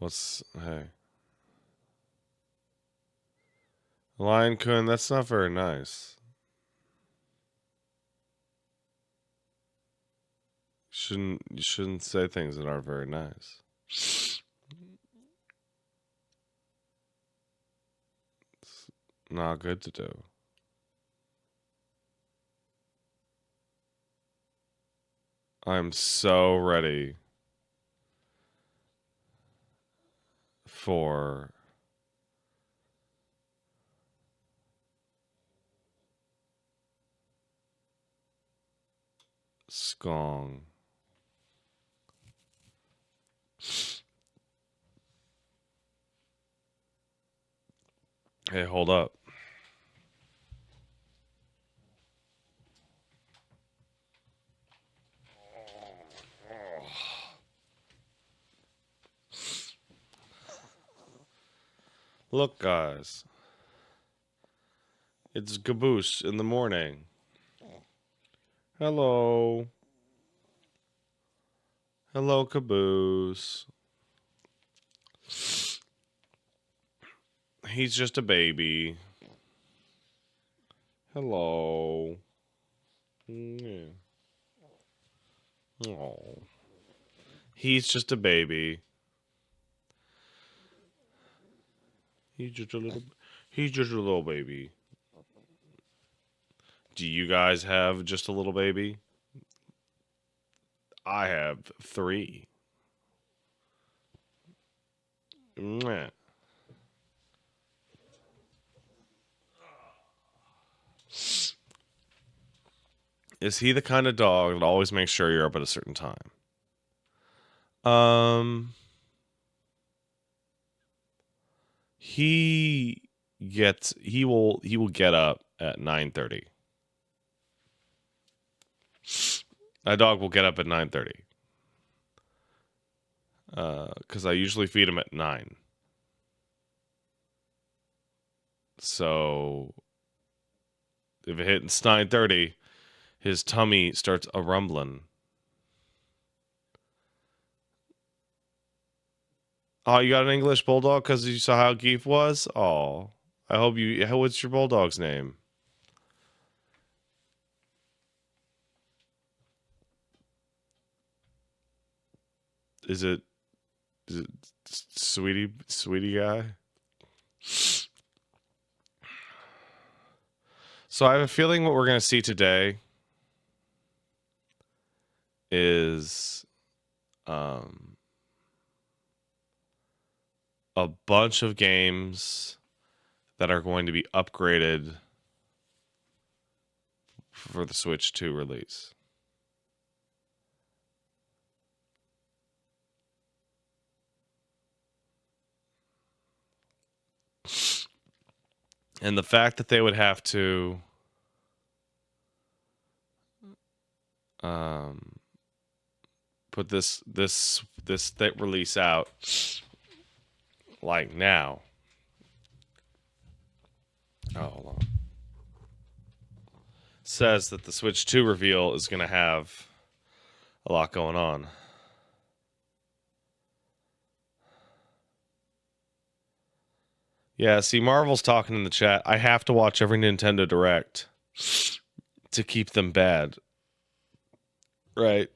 Hey. Lion Kun, that's not very nice. You shouldn't say things that aren't very nice. It's not good to do. I'm so ready for SKONG. Hey, hold up. Look, guys. It's Caboose in the morning. Hello. Hello, Caboose. He's just a baby. Hello. Yeah. Oh. He's just a baby. He's just a little baby. Do you guys have just a little baby? I have 3. Mwah. Is he the kind of dog that always makes sure you're up at a certain time? He will get up at 9:30. My dog will get up at 9:30. Because I usually feed him at 9. So if it hits 9:30, his tummy starts a rumbling. Oh, you got an English bulldog because you saw how Geef was? Oh, I hope you. What's your bulldog's name? Is it sweetie guy? So I have a feeling what we're gonna see today is a bunch of games that are going to be upgraded for the Switch 2 release. And the fact that they would have to put this release out like now. Oh, hold on. Says that the Switch 2 reveal is going to have a lot going on. Yeah, see, Marvel's talking in the chat. I have to watch every Nintendo Direct to keep them bad. Right.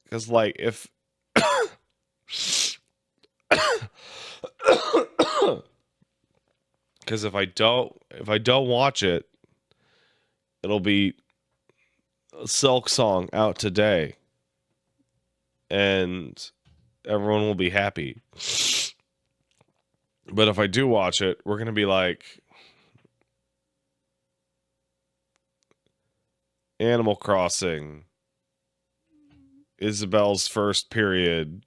Because, like, if... Because if I don't watch it, it'll be Silk Song out today. And everyone will be happy. But if I do watch it, we're going to be like Animal Crossing, Isabel's first period,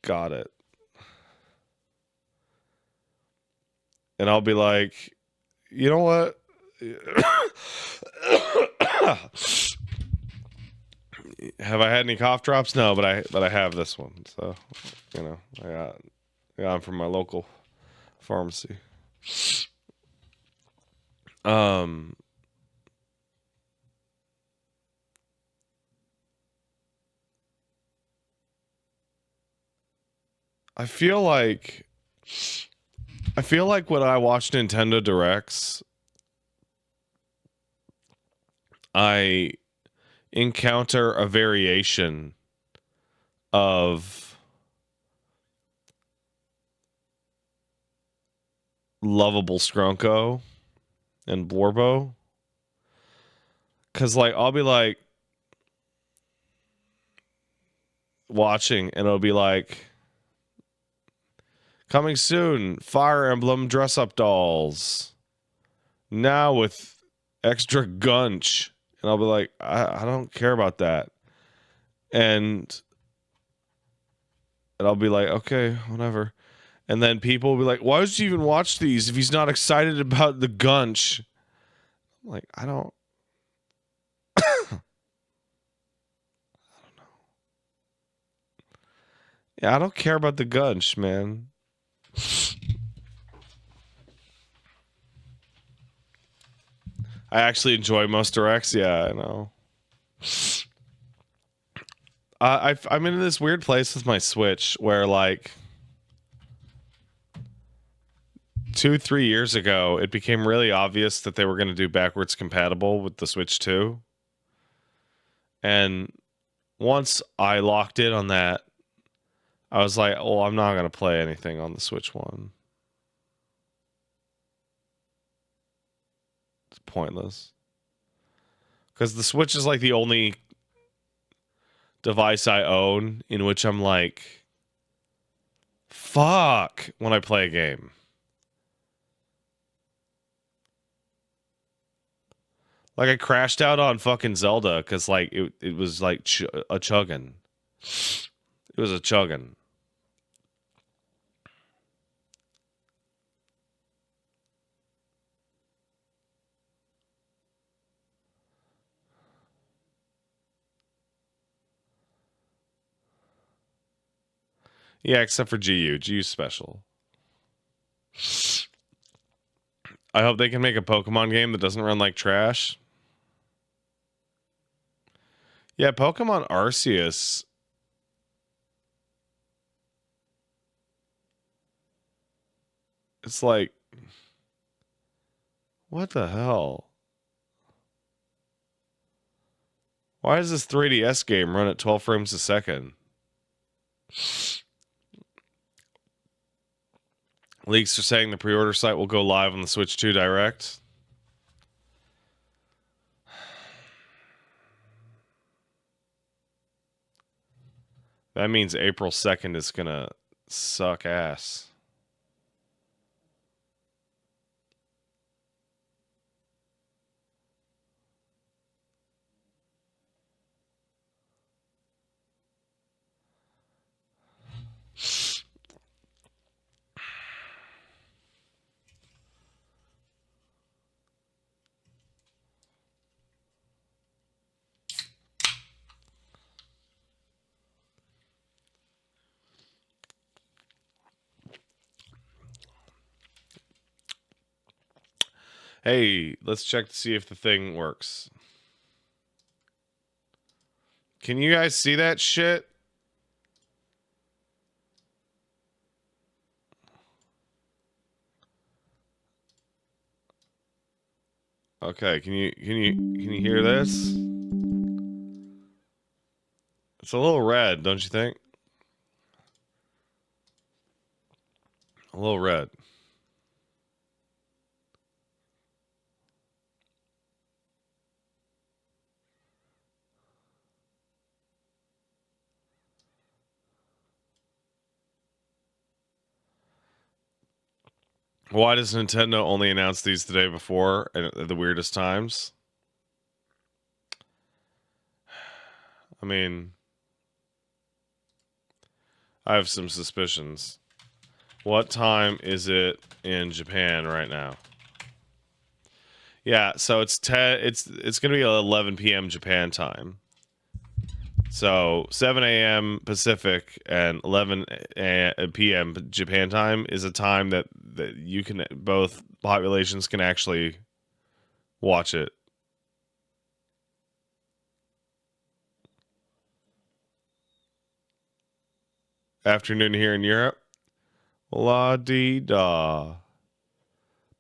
got it. And I'll be like, you know what? Have I had any cough drops? No, but I have this one. So, I I got them from my local pharmacy. I feel like when I watch Nintendo Directs, I encounter a variation of lovable Skronko and Blorbo. Cause like I'll be like watching and it'll be like coming soon, Fire Emblem dress up dolls. Now with extra gunch. And I'll be like, I don't care about that. And I'll be like, okay, whatever. And then people will be like, why would you even watch these if he's not excited about the gunch? I'm like, I don't know. Yeah, I don't care about the gunch, man. I actually enjoy most directs. Yeah, I know. I'm in this weird place with my Switch where, like, 2-3 years ago, it became really obvious that they were going to do backwards compatible with the Switch 2. And once I locked in on that, I was like, oh, I'm not going to play anything on the Switch 1. It's pointless. Because the Switch is like the only device I own in which I'm like, fuck, when I play a game. Like I crashed out on fucking Zelda because like it was like a chugging. It was a chugging. Yeah, except for GU. GU's special. I hope they can make a Pokemon game that doesn't run like trash. Yeah, Pokemon Arceus. It's like, what the hell? Why does this 3DS game run at 12 frames a second? Leaks are saying the pre-order site will go live on the Switch 2 Direct. That means April 2nd is gonna suck ass. Hey, let's check to see if the thing works. Can you guys see that shit? Okay, can you hear this? It's a little red, don't you think? A little red. Why does Nintendo only announce these the day before and at the weirdest times? I mean, I have some suspicions. What time is it in Japan right now? Yeah, so it's 10. It's going to be 11 p.m. Japan time. So 7 a.m. Pacific and 11 p.m. Japan time is a time that you can both populations can actually watch it. Afternoon here in Europe. La dee da.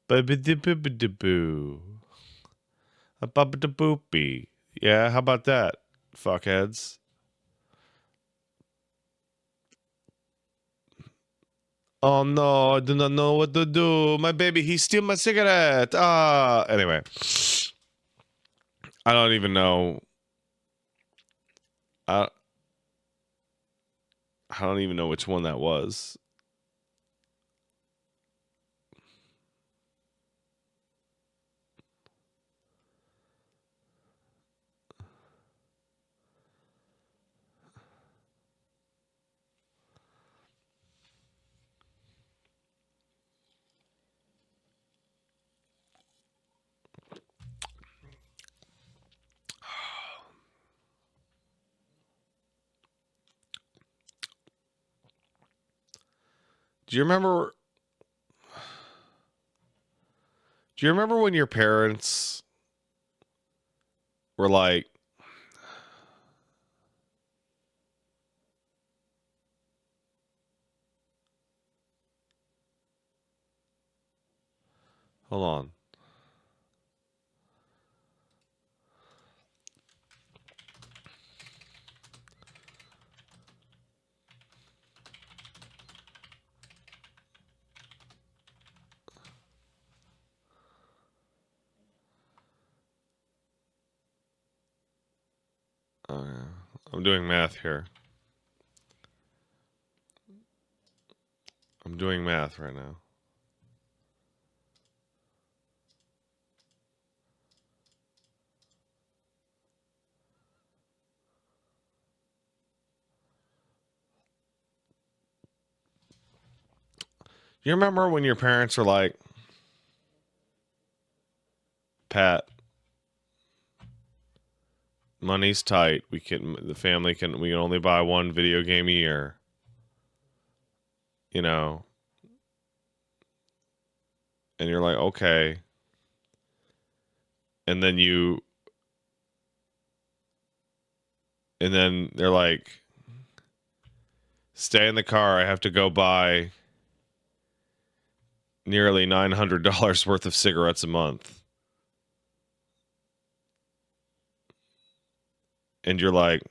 Ba-ba-da-ba-ba-da-boo. A ba-ba-da-boopy. Yeah, how about that, fuckheads? Oh no, I do not know what to do. My baby, he steal my cigarette. Anyway, I don't even know. I I don't even know which one that was. Do you remember? Do you remember when your parents were like, "Hold on, I'm doing math here. I'm doing math right now." You remember when your parents were like, "Pat, money's tight. The family we can only buy one video game a year." You know, and you're like, "Okay." And then and then they're like, "Stay in the car. I have to go buy nearly $900 worth of cigarettes a month." And you're like,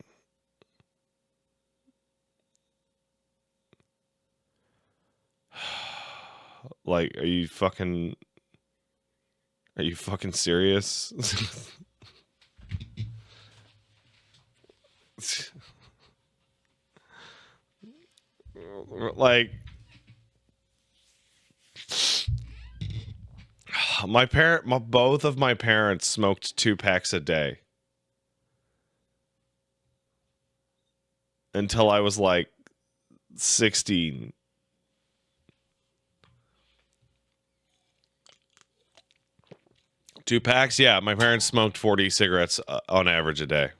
are you fucking serious? Like, both of my parents smoked 2 packs a day until I was like 16. 2 packs? Yeah, my parents smoked 40 cigarettes on average a day.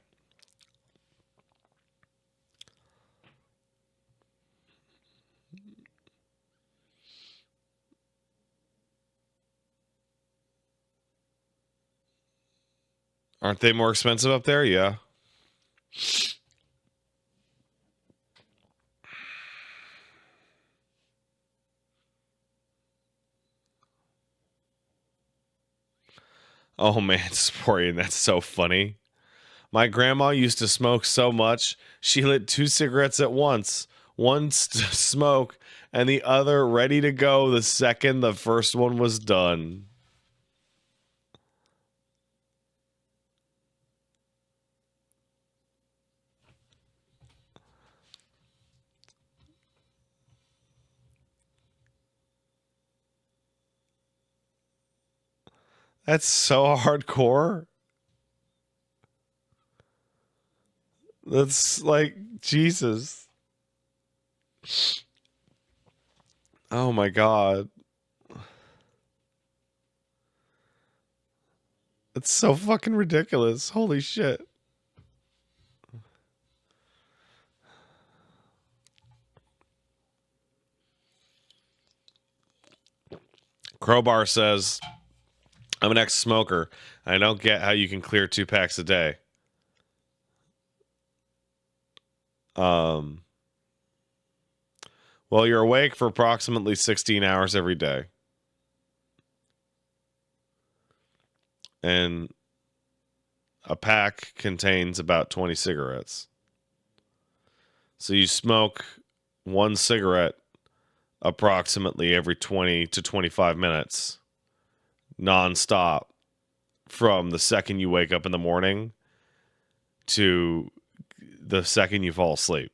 Aren't they more expensive up there? Yeah. Oh man, Sporian, that's so funny. My grandma used to smoke so much, she lit 2 cigarettes at once. One smoke and the other ready to go the second the first one was done. That's so hardcore. That's like Jesus. Oh my god. It's so fucking ridiculous. Holy shit. Crowbar says, I'm an ex-smoker. I don't get how you can clear 2 packs a day. Well, you're awake for approximately 16 hours every day. And a pack contains about 20 cigarettes. So you smoke 1 cigarette approximately every 20 to 25 minutes, nonstop, from the second you wake up in the morning to the second you fall asleep.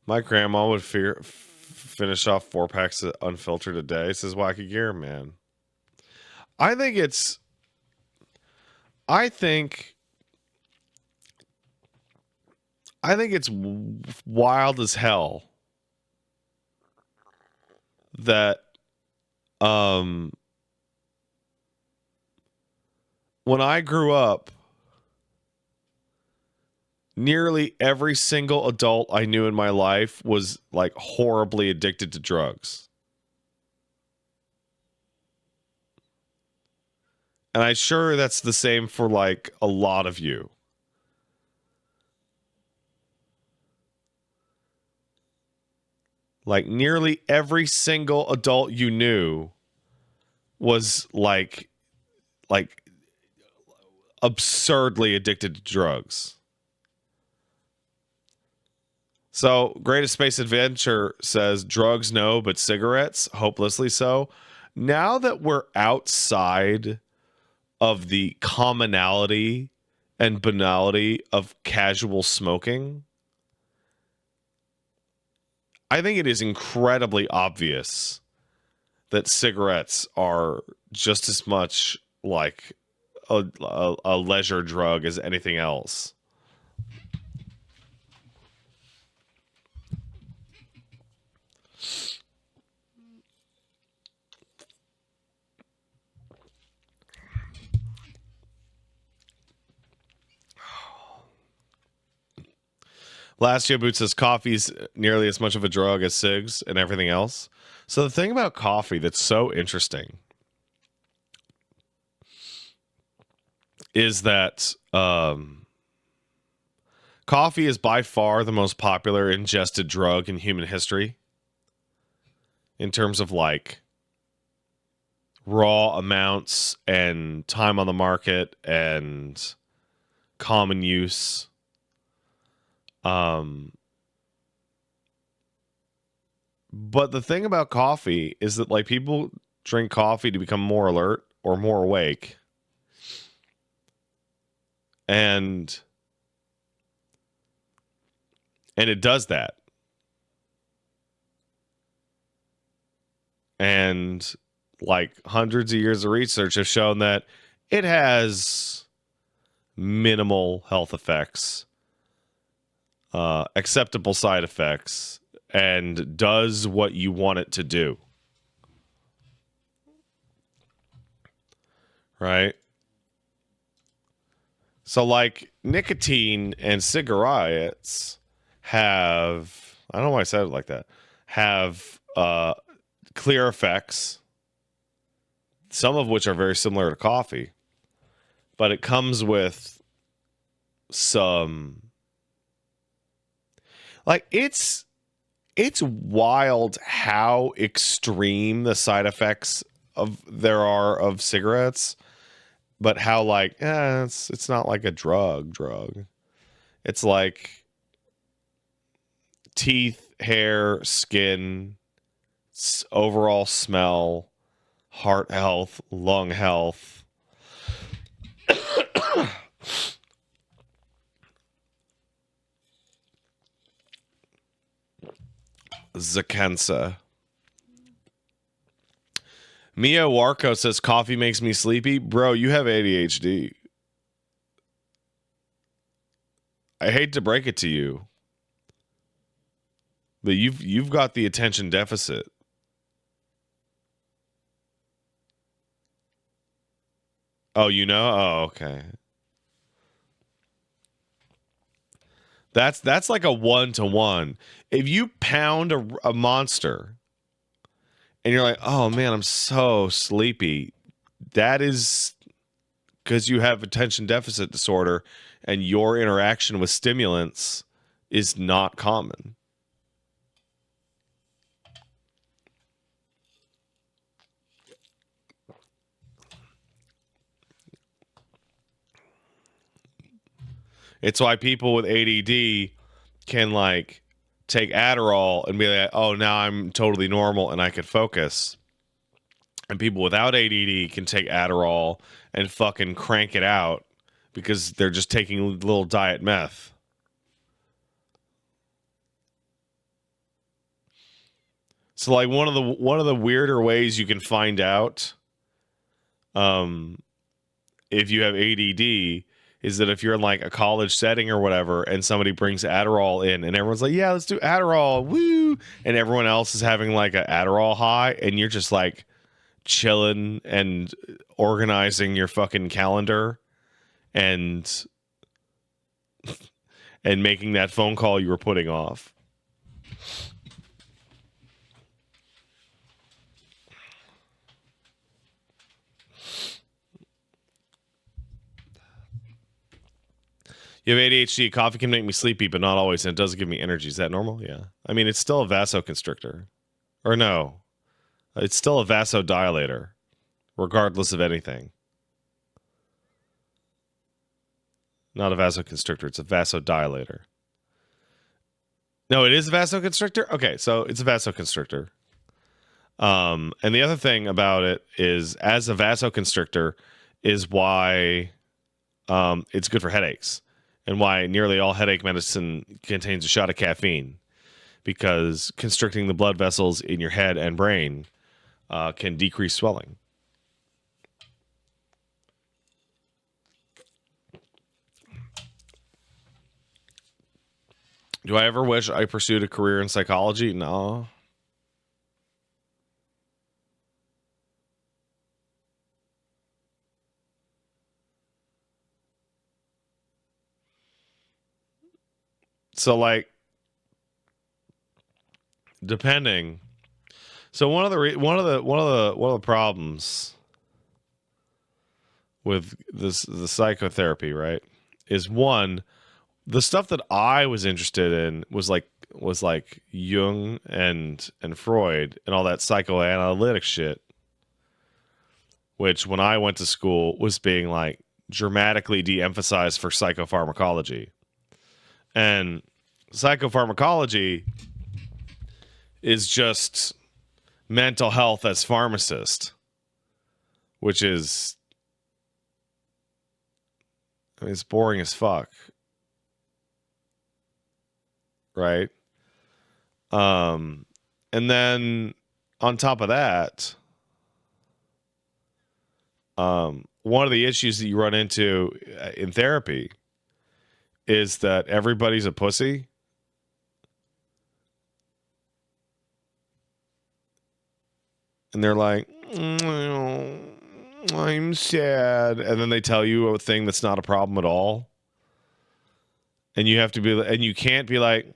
My grandma would finish off 4 packs of unfiltered a day. Says Wacky Gear, man. I think it's wild as hell that when I grew up, nearly every single adult I knew in my life was like horribly addicted to drugs. And I'm sure that's the same for like a lot of you. Like nearly every single adult you knew was like absurdly addicted to drugs. So, Greatest Space Adventure says drugs no, but cigarettes hopelessly so. Now that we're outside of the commonality and banality of casual smoking, I think it is incredibly obvious that cigarettes are just as much like a leisure drug as anything else. Last year, Boot says coffee's nearly as much of a drug as cigs and everything else. So the thing about coffee that's so interesting is that coffee is by far the most popular ingested drug in human history in terms of like raw amounts and time on the market and common use. But the thing about coffee is that like people drink coffee to become more alert or more awake. And it does that. And like hundreds of years of research have shown that it has minimal health effects, acceptable side effects, and does what you want it to do. Right? So like nicotine and cigarettes have, I don't know why I said it like that, have clear effects, some of which are very similar to coffee, but it comes with some, like it's wild how extreme the side effects there are of cigarettes, but how like it's not like a drug. It's like teeth, hair, skin, overall smell, heart health, lung health. Zakansa. Mia Warco says coffee makes me sleepy. Bro, you have ADHD. I hate to break it to you, but you've got the attention deficit. Oh, you know? Oh, okay. That's like a 1-to-1. If you pound a monster and you're like, oh man, I'm so sleepy, that is because you have attention deficit disorder and your interaction with stimulants is not common. It's why people with ADD can like take Adderall and be like, oh, now I'm totally normal and I can focus. And people without ADD can take Adderall and fucking crank it out because they're just taking little diet meth. So like one of the weirder ways you can find out um if you have ADD is that if you're in like a college setting or whatever and somebody brings Adderall in and everyone's like, yeah, let's do Adderall, woo, and everyone else is having like an Adderall high and you're just like chilling and organizing your fucking calendar and making that phone call you were putting off. You have ADHD. Coffee can make me sleepy, but not always, and it does give me energy. Is that normal? Yeah. I mean, it's still a vasoconstrictor. Or no, it's still a vasodilator, regardless of anything. Not a vasoconstrictor. It's a vasodilator. No, it is a vasoconstrictor? Okay, so it's a vasoconstrictor. And the other thing about it is, as a vasoconstrictor, is why it's good for headaches and why nearly all headache medicine contains a shot of caffeine, because constricting the blood vessels in your head and brain can decrease swelling. Do I ever wish I pursued a career in psychology? No. So like, depending. So one of the problems with the psychotherapy, right, is one, the stuff that I was interested in was like Jung and Freud and all that psychoanalytic shit, which when I went to school was being like dramatically de-emphasized for psychopharmacology. And psychopharmacology is just mental health as pharmacist, which is, I mean, it's boring as fuck, right? And then on top of that, one of the issues that you run into in therapy is that everybody's a pussy. And they're like, I'm sad. And then they tell you a thing that's not a problem at all. And you have to be, and you can't be like,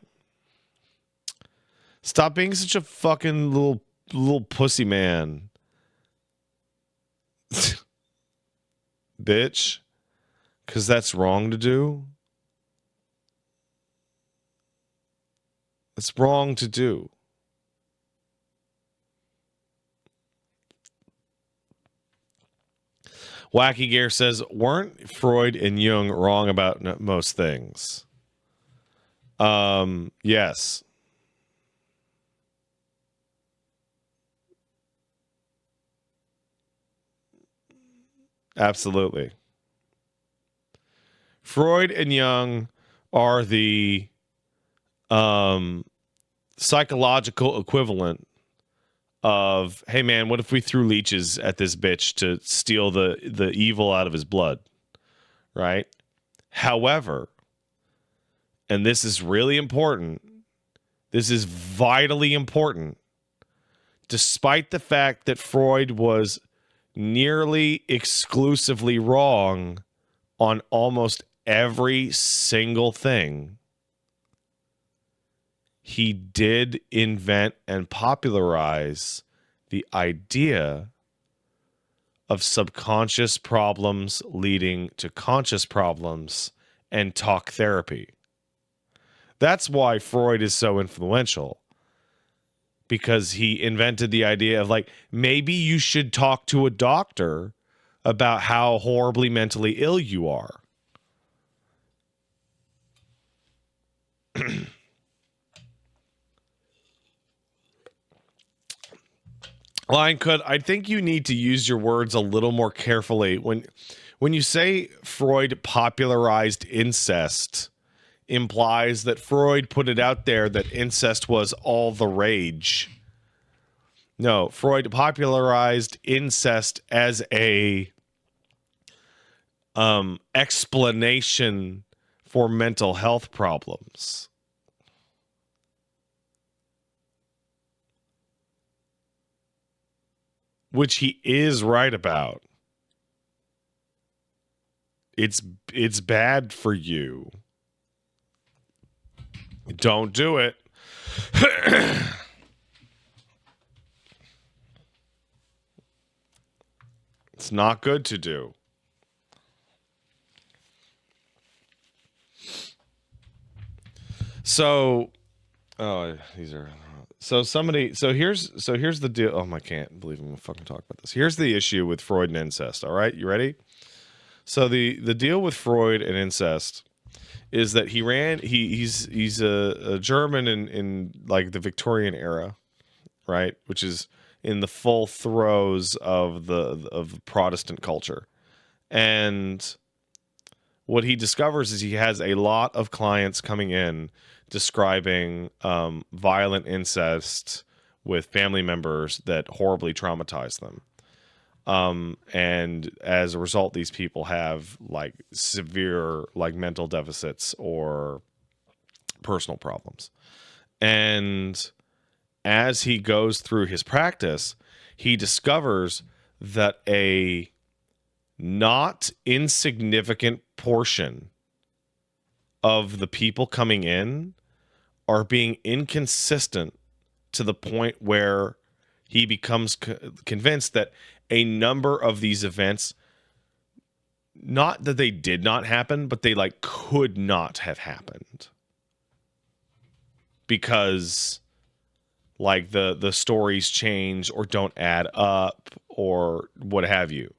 stop being such a fucking little pussy man. Bitch. Because that's wrong to do. It's wrong to do. Wacky Gear says, weren't Freud and Jung wrong about most things? Yes. Absolutely. Freud and Jung are the psychological equivalent of, hey man, what if we threw leeches at this bitch to steal the evil out of his blood, right? However, and this is really important, this is vitally important, despite the fact that Freud was nearly exclusively wrong on almost every single thing, he did invent and popularize the idea of subconscious problems leading to conscious problems and talk therapy. That's why Freud is so influential, because he invented the idea of like, maybe you should talk to a doctor about how horribly mentally ill you are. Line could, I think you need to use your words a little more carefully. When you say Freud popularized incest, implies that Freud put it out there that incest was all the rage. No, Freud popularized incest as a explanation for mental health problems. Which he is right about. It's bad for you. Don't do it. It's not good to do. So, these are. So here's the deal. Oh, I can't believe I'm gonna fucking talk about this. Here's the issue with Freud and incest. All right, you ready? So the deal with Freud and incest is that he's a German in like the Victorian era, right? Which is in the full throes of the Protestant culture. And what he discovers is he has a lot of clients coming in describing violent incest with family members that horribly traumatize them. And as a result, these people have like severe like mental deficits or personal problems. And as he goes through his practice, he discovers that a not insignificant portion of the people coming in are being inconsistent to the point where he becomes convinced that a number of these events, not that they did not happen, but they like could not have happened because like the stories change or don't add up or what have you.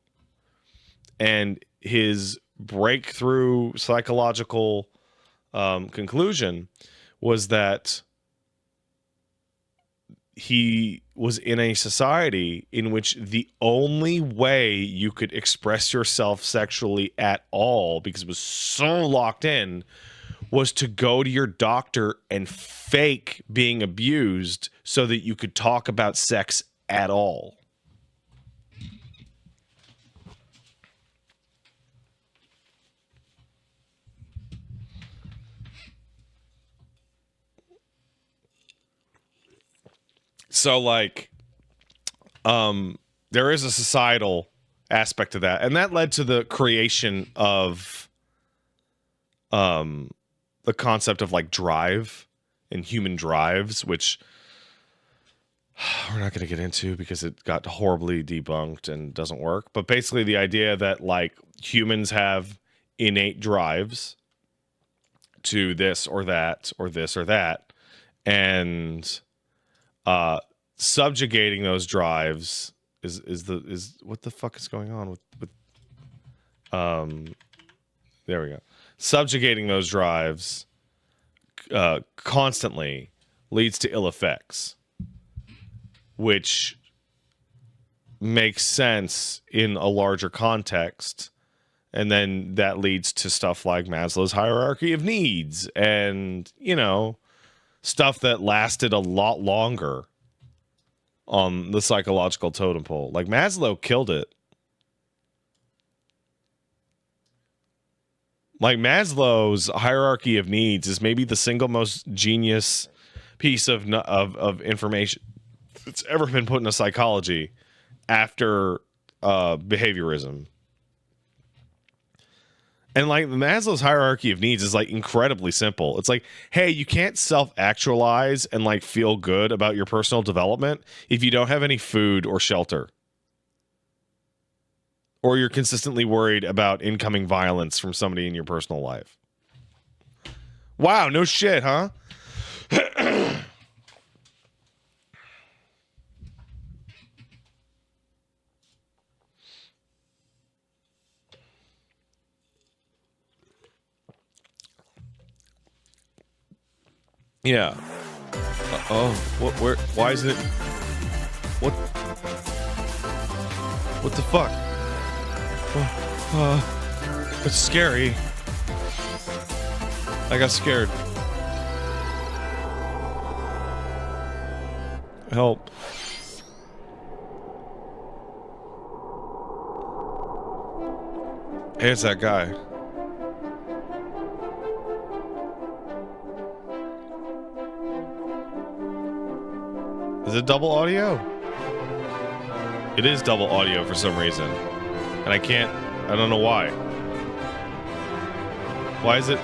And his breakthrough psychological conclusion was that he was in a society in which the only way you could express yourself sexually at all, because it was so locked in, was to go to your doctor and fake being abused so that you could talk about sex at all. So like there is a societal aspect to that, and that led to the creation of the concept of like drive and human drives, which we're not going to get into because it got horribly debunked and doesn't work. But basically the idea that like humans have innate drives to this or that or this or that, and subjugating those drives is what the fuck is going on with there we go. Subjugating those drives constantly leads to ill effects, which makes sense in a larger context. And then that leads to stuff like Maslow's hierarchy of needs and, you know, stuff that lasted a lot longer on the psychological totem pole. Like Maslow killed it. Like Maslow's hierarchy of needs is maybe the single most genius piece of information that's ever been put into psychology after behaviorism. And like Maslow's hierarchy of needs is like incredibly simple. It's like, hey, you can't self-actualize and like feel good about your personal development if you don't have any food or shelter. Or you're consistently worried about incoming violence from somebody in your personal life. Wow, no shit, huh? Yeah. Oh, where? Why is it? What the fuck? It's scary. I got scared. Help. Hey, it's that guy. Is it double audio? It is double audio for some reason. And I don't know why. Why is it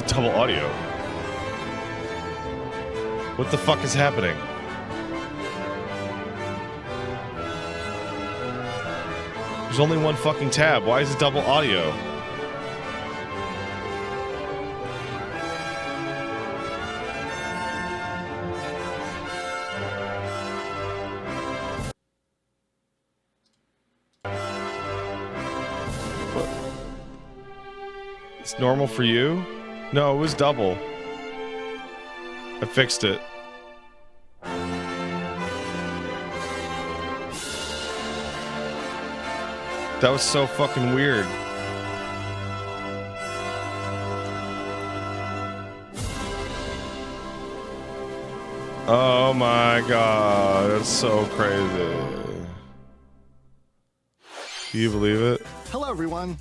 double audio? What the fuck is happening? There's only one fucking tab. Why is it double audio? It's normal for you? No, it was double. I fixed it. That was so fucking weird. Oh my god, that's so crazy. Do you believe it? Hello everyone,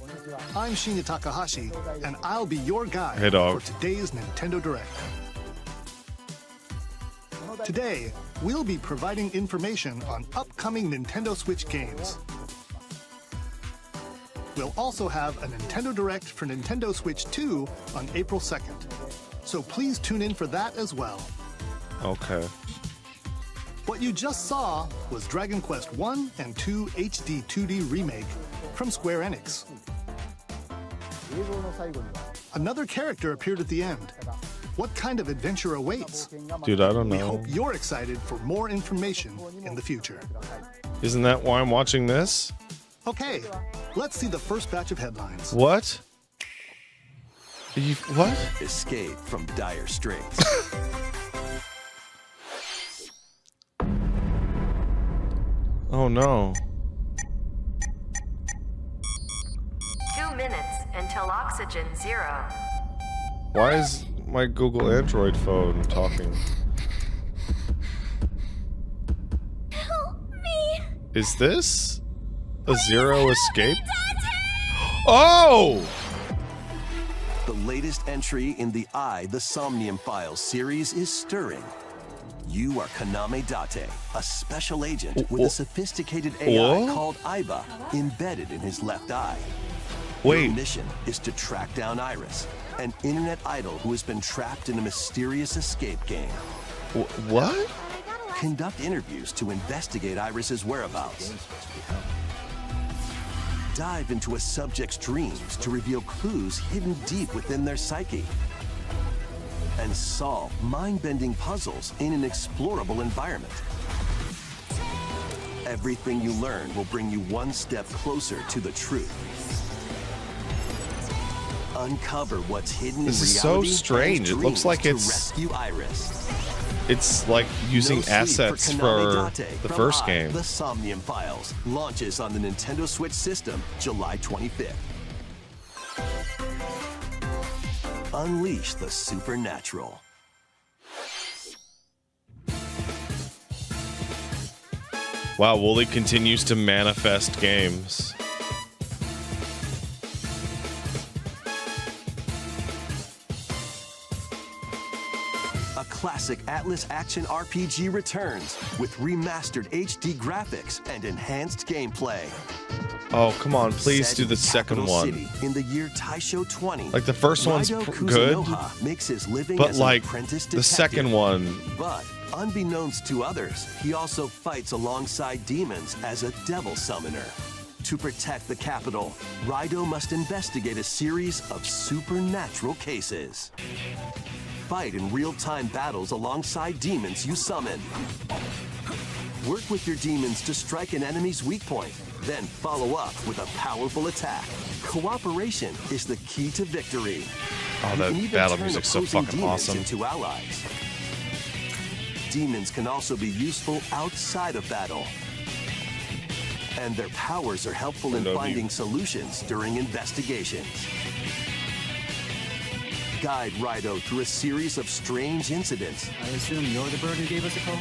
I'm Shinya Takahashi, and I'll be your guide for today's Nintendo Direct. Today, we'll be providing information on upcoming Nintendo Switch games. We'll also have a Nintendo Direct for Nintendo Switch 2 on April 2nd, so please tune in for that as well. Okay. What you just saw was Dragon Quest 1 and 2 HD 2D Remake from Square Enix. Another character appeared at the end. What kind of adventure awaits? Dude, I don't know. We hope you're excited for more information in the future. Isn't that why I'm watching this? Okay, let's see the first batch of headlines. What? What? Escape from dire straits. Oh no. 2 minutes until oxygen 0. Why is my Google Android phone talking? Help me! Is this a zero escape? Oh! The latest entry in the The Somnium Files series is stirring. You are Kaname Date, a special agent with a sophisticated AI called Aiba embedded in his left eye. Wait. Your mission is to track down Iris, an internet idol who has been trapped in a mysterious escape game. What? Conduct interviews to investigate Iris's whereabouts. Dive into a subject's dreams to reveal clues hidden deep within their psyche. And solve mind-bending puzzles in an explorable environment. Everything you learn will bring you one step closer to the truth. Uncover what's hidden in reality. This is so strange. It looks like it's rescue Iris. It's like using assets for the first game. The Somnium Files launches on the Nintendo Switch system July 25th. Unleash the supernatural. Wow, Wooly continues to manifest games. A classic Atlas action RPG returns with remastered HD graphics and enhanced gameplay. Oh, come on, please Set do in the second capital one. city in the year Taisho 20. Like the first one's Raido good, Kuzunoha makes his living but as like an apprentice the detective. second one, But unbeknownst to others, he also fights alongside demons as a devil summoner. To protect the capital, Raido must investigate a series of supernatural cases. Fight in real-time battles alongside demons you summon. Work with your demons to strike an enemy's weak point, then follow up with a powerful attack. Cooperation is the key to victory. oh, You that can even battle turn music's so opposing fucking demons awesome. into allies. Demons can also be useful outside of battle. And their powers are helpful in love you. finding solutions during investigations. Guide Raido through a series of strange incidents I assume you're the bird who gave us a call?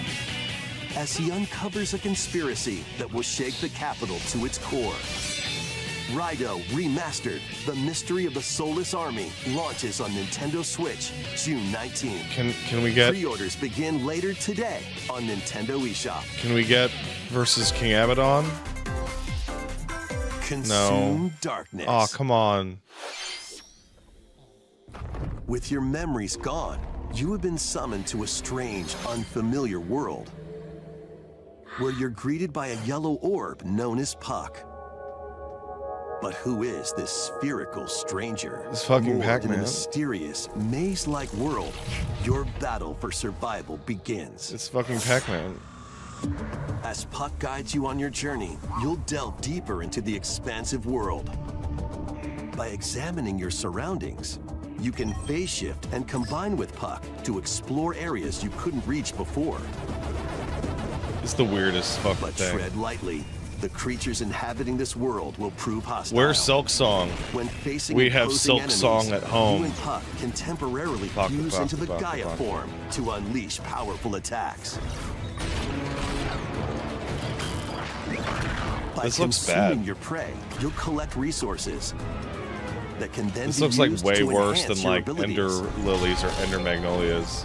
as he uncovers a conspiracy that will shake the capital to its core. Raido Remastered, The Mystery of the Soulless Army, launches on Nintendo Switch June 19th. Can we get Pre-orders begin later today on Nintendo eShop. versus King Abaddon? Consume darkness. Oh, come on. With your memories gone, you have been summoned to a strange, unfamiliar world where you're greeted by a yellow orb known as Puck. But who is this spherical stranger? This fucking Moored in a Pac-Man. mysterious, maze-like world, your battle for survival begins. It's fucking Pac-Man. As Puck guides you on your journey, you'll delve deeper into the expansive world. By examining your surroundings, you can phase shift and combine with Puck to explore areas you couldn't reach before. It's the weirdest fucking But thing. tread lightly. The creatures inhabiting this world will prove hostile. Where's Silk Song? When facing We have opposing Silk enemies, Song at home. You and Puck can temporarily Puck, fuse Puck, into the Puck, Gaia Puck. form to unleash powerful attacks. By This looks consuming bad. your prey, you'll collect resources that can then This be looks like used way to worse enhance than your like abilities. Ender Lilies or Ender Magnolias.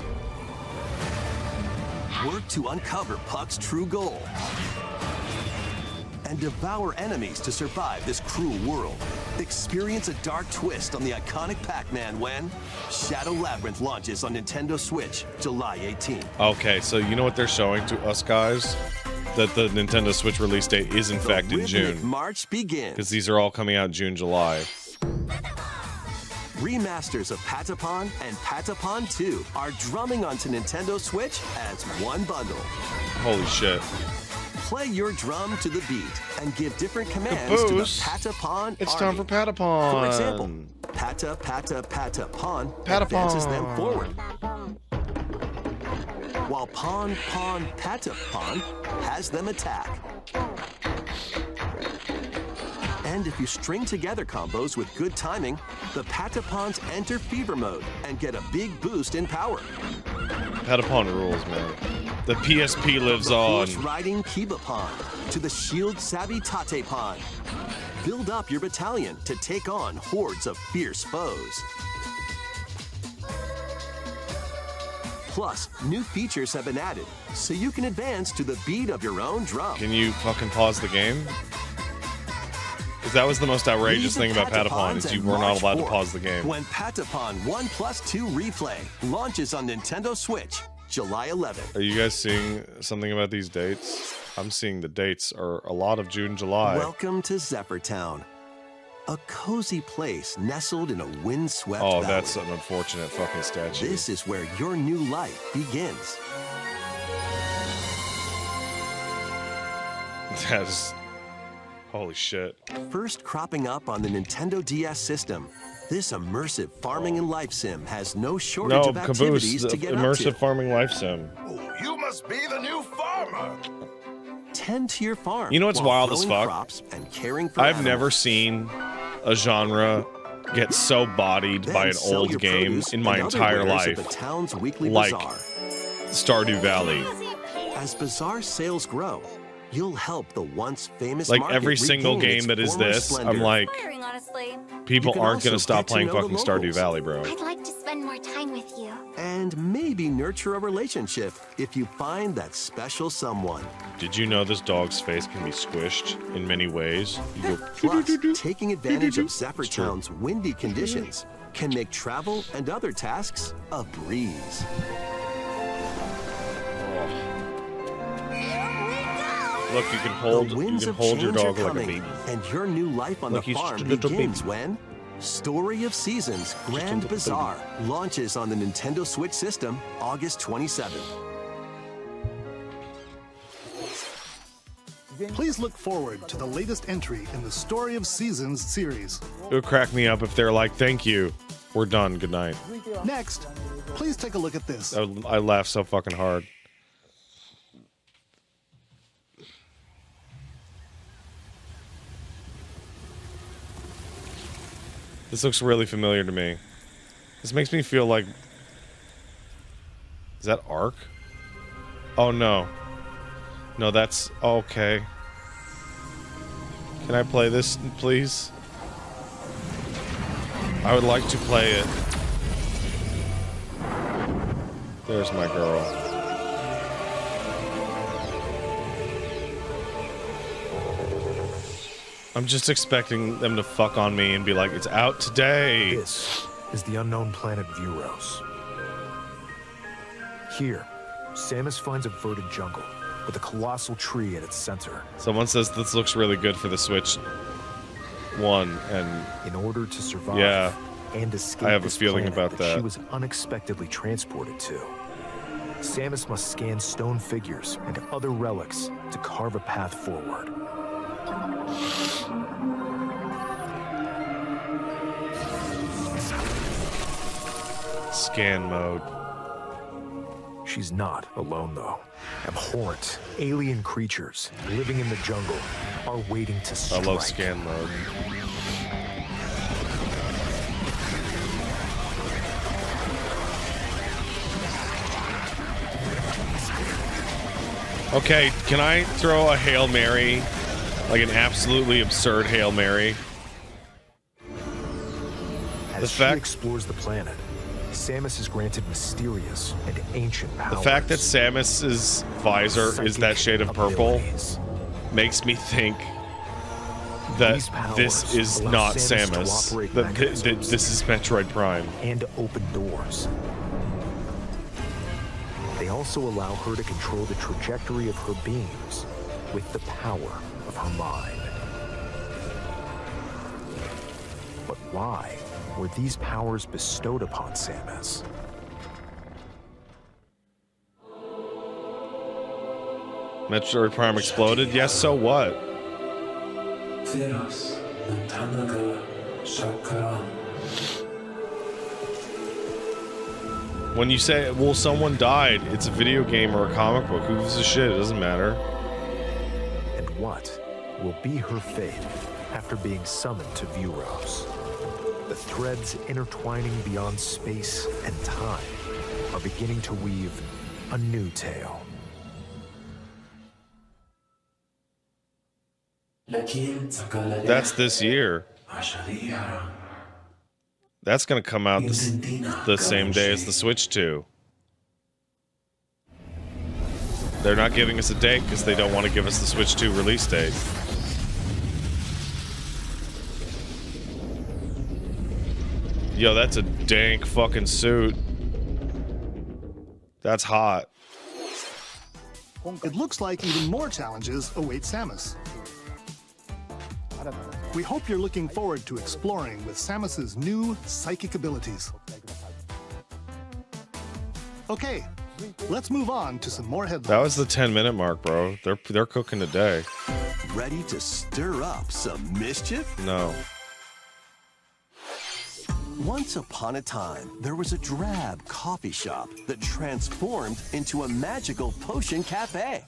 Work to uncover Puck's true goal and devour enemies to survive this cruel world. Experience a dark twist on the iconic Pac-Man when Shadow Labyrinth launches on Nintendo Switch July 18th. Okay, so you know what they're showing to us guys? That the Nintendo Switch release date is in fact The in rhythmic June. March begins. Because these are all coming out June, July. Remasters of Patapon and Patapon 2 are drumming onto Nintendo Switch as one bundle. Holy shit. Play your drum to the beat and give different commands to the Caboose. Patapon It's army. time for Patapon. For example, Pata Pata Pata Pawn Patapon. advances them forward, while Pawn Pawn Pata Pawn has them attack. And if you string together combos with good timing, the Patapons enter fever mode and get a big boost in power. Patapon rules, man. The PSP lives The on. horse-riding Kiba Pawn to the shield-savvy Tate Pawn. Build up your battalion to take on hordes of fierce foes. Plus, new features have been added, so you can advance to the beat of your own drum. Can you fucking pause the game? Because that was the most outrageous Leave thing the about Patapon is Patapons you and were not March allowed to forth pause the game. When Patapon 1+2 Replay launches on Nintendo Switch July 11th. Are you guys seeing something about these dates? I'm seeing the dates are a lot of June, July. Welcome to Zephyr Town, a cozy place nestled in a windswept Oh, valley. that's an unfortunate fucking statue. This is where your new life begins. That is... Holy shit. First cropping up on the Nintendo DS system, this immersive farming and life sim has no shortage No, of Caboose, activities the to get immersive up to. farming life sim. You must be the new farmer. Tend to your farm. You know what's while wild as growing fuck? crops and caring for I've never animals. seen a genre get so bodied Then by an sell old your game produce in my and other entire wares at life. the town's weekly Like- bazaar. Stardew Valley. As bazaar sales grow, you'll help the once famous Like market every single regain game its that is former this, splendor. I'm like, Inspiring, honestly. people You can aren't gonna also stop get to playing know the fucking Stardew locals. Valley, bro. I'd like to spend more time with you. And maybe nurture a relationship if you find that special someone. Did you know this dog's face can be squished in many ways? You go, Plus, taking advantage of It's true. Zephyr windy conditions can make travel and other tasks a breeze. look, you can hold, The winds your of change dog are like a coming, baby. and your new life on Like the he's farm just a little begins baby. when Story of Seasons Grand little Bazaar launches on the Nintendo Switch system August 27th. Please look forward to the latest entry in the Story of Seasons series. It would crack me up if they're like, "Thank you, we're done, good night." Next, please take a look at this. I laugh so fucking hard. This looks really familiar to me. This makes me feel like... Is that Ark? Oh, no. No, that's... Okay. Can I play this, please? I would like to play it. There's my girl. I'm just expecting them to fuck on me and be like, "It's out today." This is the unknown planet Vuros. Here, Samus finds a verdant jungle with a colossal tree at its center. Someone says this looks really good for the Switch 1, and In order to survive Yeah, and escape I have a this feeling planet about that. she was unexpectedly transported to, Samus must scan stone figures and other relics to carve a path forward. scan mode. She's not alone, though. Abhorrent, alien creatures living in the jungle are waiting to I strike. love scan mode. Okay, can I throw a Hail Mary? Like an absolutely absurd Hail Mary? As The she fact- explores the planet, Samus is granted mysterious and ancient powers. The fact that Samus's visor is that shade of purple abilities. makes me think that These powers this is allow not Samus to Samus. operate That mechanisms. this is Metroid Prime. And open doors. They also allow her to control the trajectory of her beams with the power of her mind. But why were these powers bestowed upon Samus? Metroid Prime exploded? Yes, so what? When you say, well, someone died, it's a video game or a comic book. Who gives a shit? It doesn't matter. And what will be her fate after being summoned to Vuros? The threads intertwining beyond space and time are beginning to weave a new tale. That's this year. That's gonna come out the same day as the Switch 2. They're not giving us a date because they don't want to give us the Switch 2 release date. Yo, that's a dank fucking suit. That's hot. It looks like even more challenges await Samus. We hope you're looking forward to exploring with Samus's new psychic abilities. Okay, let's move on to some more headlines. That was the 10-minute mark, bro. They're cooking today. Ready to stir up some mischief? No. Once upon a time, there was a drab coffee shop that transformed into a magical potion cafe.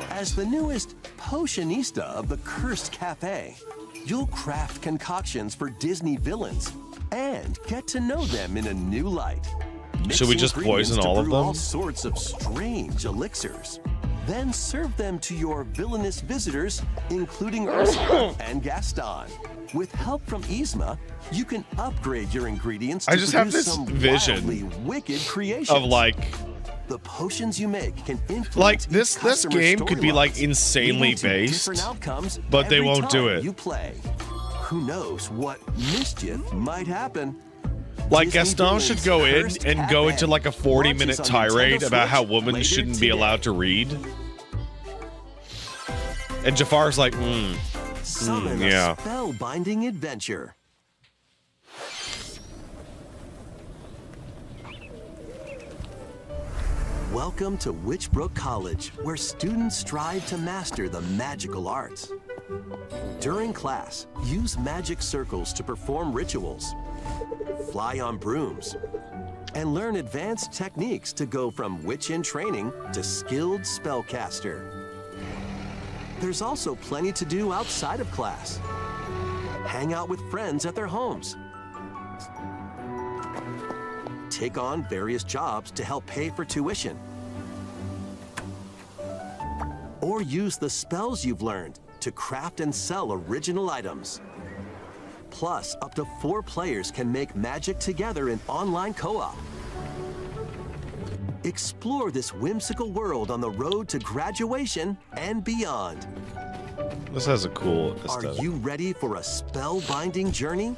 As the newest potionista of the cursed cafe, you'll craft concoctions for Disney villains and get to know them in a new light. Should we Mix just ingredients poison to all of brew them? all sorts of strange elixirs. Then serve them to your villainous visitors, including Ursula and Gaston. With help from Yzma, you can upgrade your ingredients to I just have produce this some vision wildly wicked creations. of like the potions you make can influence Like each this customer's game could be like storylines, insanely leading to based, different outcomes but they every won't do time it. You play. Who knows what mischief might happen? Like Disney Gaston should Villains go in Cursed and go Cafe into like a 40-minute launches on tirade Nintendo about how Switch women later shouldn't be today. allowed to read. And Jafar's like, Summon yeah. a spellbinding adventure. Welcome to Witchbrook College, where students strive to master the magical arts. During class, use magic circles to perform rituals, fly on brooms, and learn advanced techniques to go from witch in training to skilled spellcaster. There's also plenty to do outside of class. Hang out with friends at their homes. Take on various jobs to help pay for tuition. Or use the spells you've learned to craft and sell original items. Plus, up to 4 players can make magic together in online co-op. Explore this whimsical world on the road to graduation and beyond. This has a cool Are aesthetic. you ready for a spellbinding journey?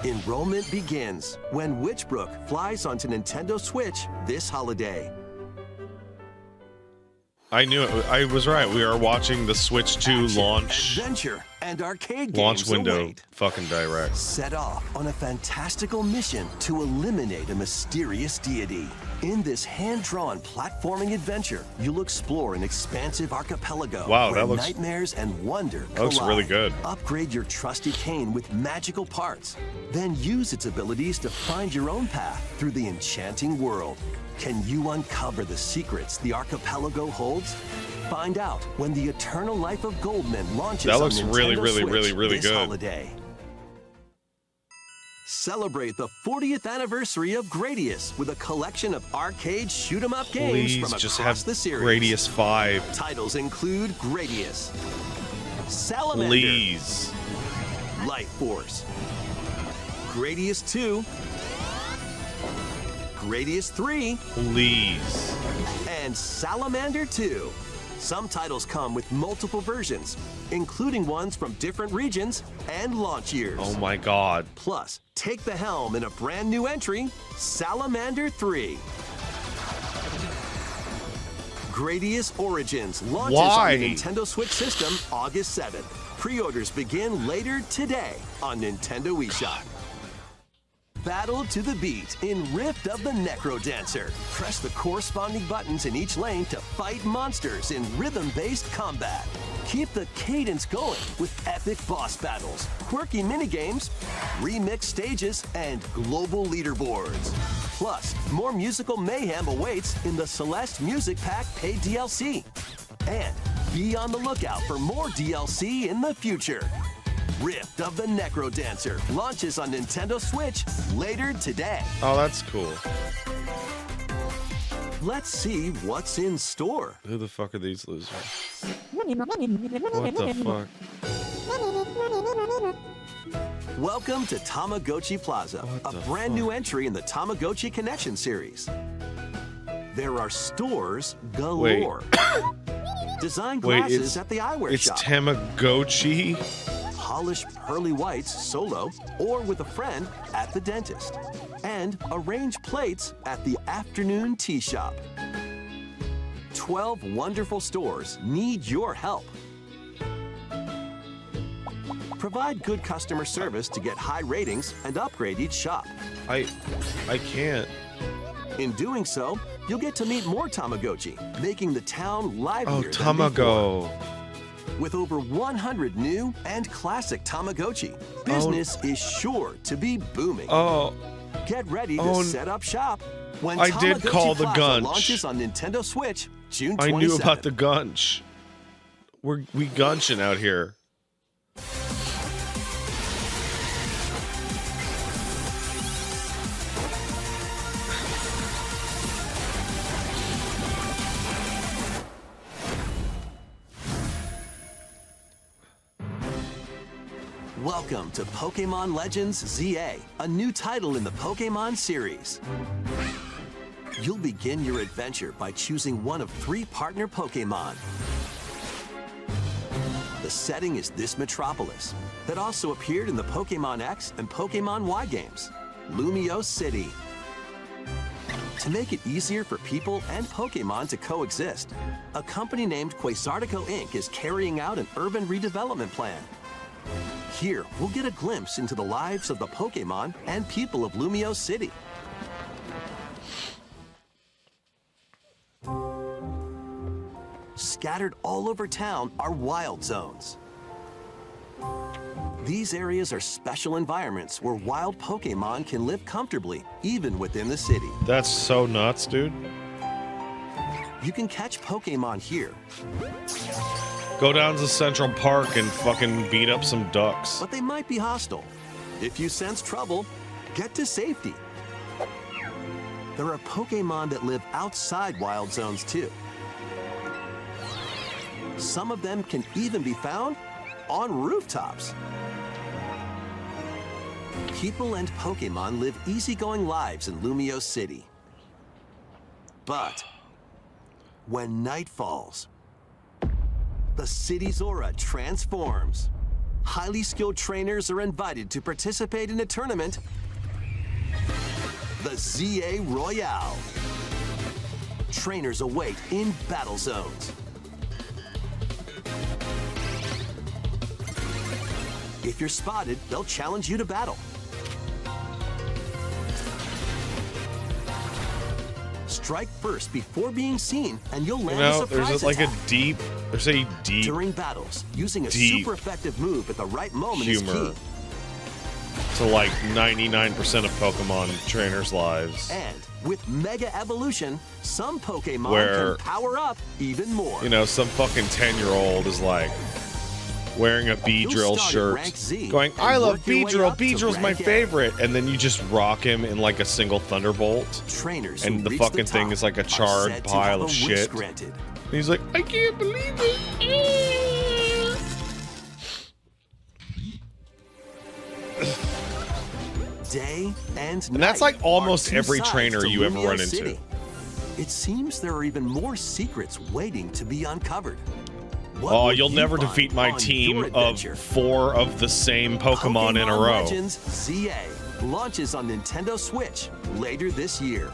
Enrollment begins when Witchbrook flies onto Nintendo Switch this holiday. I knew it. I was right. We are watching the Switch 2 Action, launch adventure, and arcade launch games window await. fucking direct. Set off on a fantastical mission to eliminate a mysterious deity. In this hand-drawn platforming adventure, you'll explore an expansive archipelago Wow, where that looks- nightmares and wonder that looks really collide. good. Upgrade your trusty cane with magical parts. Then use its abilities to find your own path through the enchanting world. Can you uncover the secrets the archipelago holds? Find out when the Eternal Life of Goldman launches That looks on really, Nintendo really, Switch really, really this good. holiday. Celebrate the 40th anniversary of Gradius with a collection of arcade shoot-'em-up games Please from just across have the series. Gradius 5. Titles include Gradius, Salamander, Please. Life Force, Gradius 2, Gradius 3, Please. and Salamander 2. Some titles come with multiple versions, including ones from different regions and launch years. Oh my god. Plus, take the helm in a brand new entry, Salamander 3. Gradius Origins launches Why? on the Nintendo Switch system August 7th. Pre-orders begin later today on Nintendo eShop. Battle to the beat in Rift of the Necro Dancer. Press the corresponding buttons in each lane to fight monsters in rhythm-based combat. Keep the cadence going with epic boss battles, quirky minigames, remix stages, and global leaderboards. Plus, more musical mayhem awaits in the Celeste Music Pack paid DLC. And be on the lookout for more DLC in the future. Rift of the Necro Dancer launches on Nintendo Switch later today. Oh, that's cool. Let's see what's in store. Who the fuck are these losers? What the fuck? Welcome to Tamagotchi Plaza, What a the brand fuck? new entry in the Tamagotchi Connection series. There are stores galore. Design Wait, glasses at the eyewear It's shop. Tamagotchi? Polish pearly whites solo or with a friend at the dentist. And arrange plates at the afternoon tea shop. 12 wonderful stores need your help. Provide good customer service to get high ratings and upgrade each shop. I can't. In doing so, you'll get to meet more Tamagotchi, making the town Oh, livelier than Tamago. before. With over 100 new and classic Tamagotchi, business is sure to be booming. Oh, Get ready to Oh, set up shop when I did Tamagotchi call the Plaza Gunch. launches on Nintendo Switch June 27th. I knew about the gunch. We gunching out here. Welcome to Pokemon Legends ZA, a new title in the Pokemon series. You'll begin your adventure by choosing one of 3 partner Pokemon. The setting is this metropolis that also appeared in the Pokemon X and Pokemon Y games, Lumio City. To make it easier for people and Pokemon to coexist, a company named Quasartico Inc. is carrying out an urban redevelopment plan. Here, we'll get a glimpse into the lives of the Pokemon and people of Lumio City. Scattered all over town are wild zones. These areas are special environments where wild Pokemon can live comfortably, even within the city. That's so nuts, dude. You can catch Pokemon here, Go down to Central Park and fucking beat up some ducks. but they might be hostile. If you sense trouble, get to safety. There are Pokemon that live outside wild zones too. Some of them can even be found on rooftops. People and Pokemon live easygoing lives in Lumio City. But when night falls, the city's aura transforms. Highly skilled trainers are invited to participate in a tournament, the ZA Royale. Trainers await in battle zones. If you're spotted, they'll challenge you to battle. Strike first before being seen, and you'll land a surprise attack. There's a deep During battles, using a deep super effective move at the right moment humor is key. to like 99% of Pokemon trainers' lives. And with Mega Evolution, some Pokemon Where, can power up even more. You know, some fucking 10-year-old is like wearing a Beedrill shirt, going, I love Beedrill, Beedrill's my favorite, and then you just rock him in like a single Thunderbolt, Trainers and the fucking thing is like a charred pile of shit. And he's like, I can't believe it. Day and night. And that's like almost are two every sides trainer to you ever Lumio run into. City. It seems there are even more secrets waiting to be uncovered. What Oh, will you'll you never find defeat my on team your of adventure? 4 of the same Pokemon in a row. Legends ZA launches on Nintendo Switch later this year.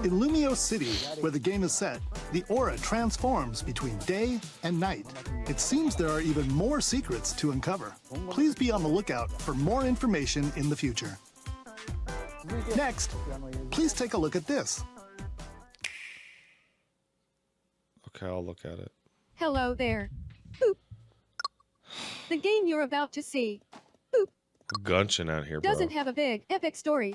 In Lumio City, where the game is set, the aura transforms between day and night. It seems there are even more secrets to uncover. Please be on the lookout for more information in the future. Next, please take a look at this. Okay, I'll look at it. Hello there. Boop. The game you're about to see boop, Gunching out here, bro. doesn't have a big, epic story.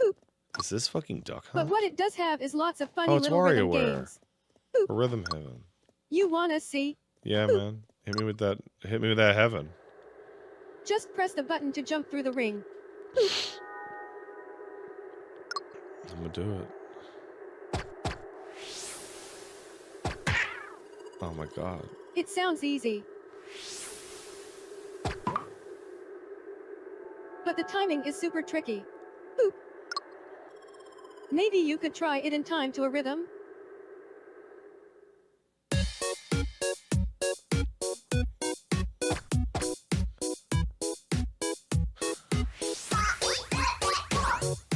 Boop. Is this fucking Duck But Hunt? what it does have is lots of funny Oh, it's little rhythm WarioWare. games. Or Rhythm Heaven. You wanna see? Yeah, man. Hit me with that. Hit me with that heaven. Just press the button to jump through the ring. I'm gonna do it. Oh my god. It sounds easy. But the timing is super tricky. Boop. Maybe you could try it in time to a rhythm?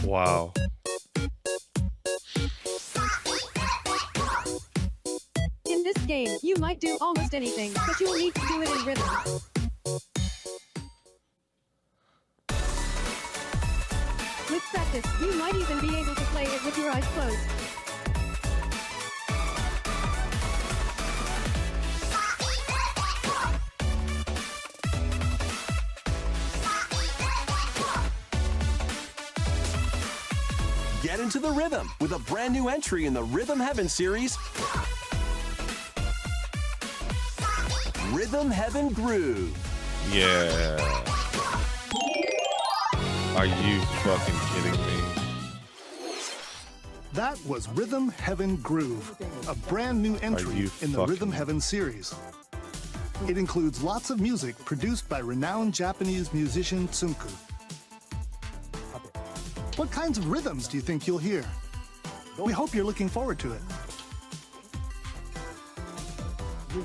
Wow. In this game, you might do almost anything, but you'll need to do it in rhythm. With practice, you might even be able to play it with your eyes closed. Get into the rhythm with a brand new entry in the Rhythm Heaven series, Rhythm Heaven Groove. Yeah. Are you fucking kidding me? That was Rhythm Heaven Groove, a brand new entry you in the fucking- Rhythm Heaven series. It includes lots of music produced by renowned Japanese musician Tsunku. What kinds of rhythms do you think you'll hear? We hope you're looking forward to it.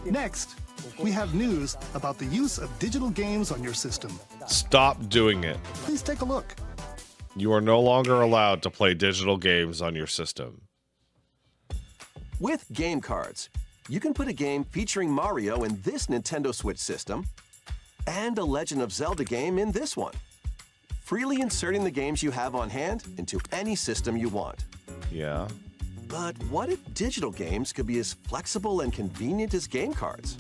Next, we have news about the use of digital games on your system. Stop doing it. Please take a look. You are no longer allowed to play digital games on your system. With game cards, you can put a game featuring Mario in this Nintendo Switch system and a Legend of Zelda game in this one, freely inserting the games you have on hand into any system you want. Yeah. But what if digital games could be as flexible and convenient as game cards?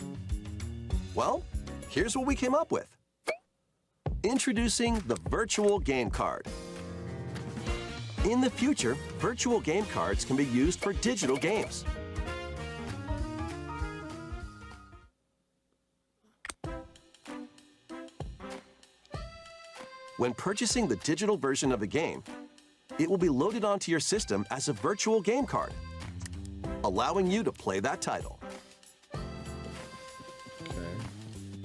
Well, here's what we came up with. Introducing the virtual game card. In the future, virtual game cards can be used for digital games. When purchasing the digital version of a game, it will be loaded onto your system as a virtual game card, allowing you to play that title. Okay.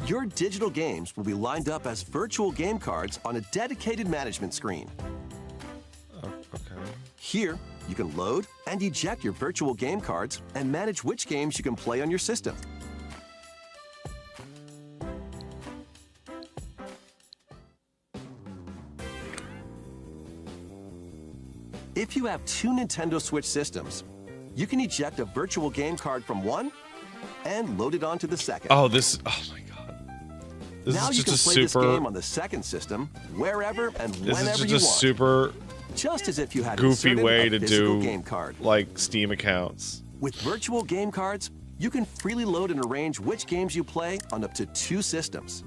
Your digital games will be lined up as virtual game cards on a dedicated management screen. Okay. Here, you can load and eject your virtual game cards and manage which games you can play on your system. If you have two Nintendo Switch systems, you can eject a virtual game card from one and load it onto the second. Oh, this. Oh my god. This now is you just can a play super. this game on the second system, wherever and This whenever is you just a want. super Just as if you had goofy inserted way a to physical do game card. like Steam accounts. With virtual game cards, you can freely load and arrange which games you play on up to two systems.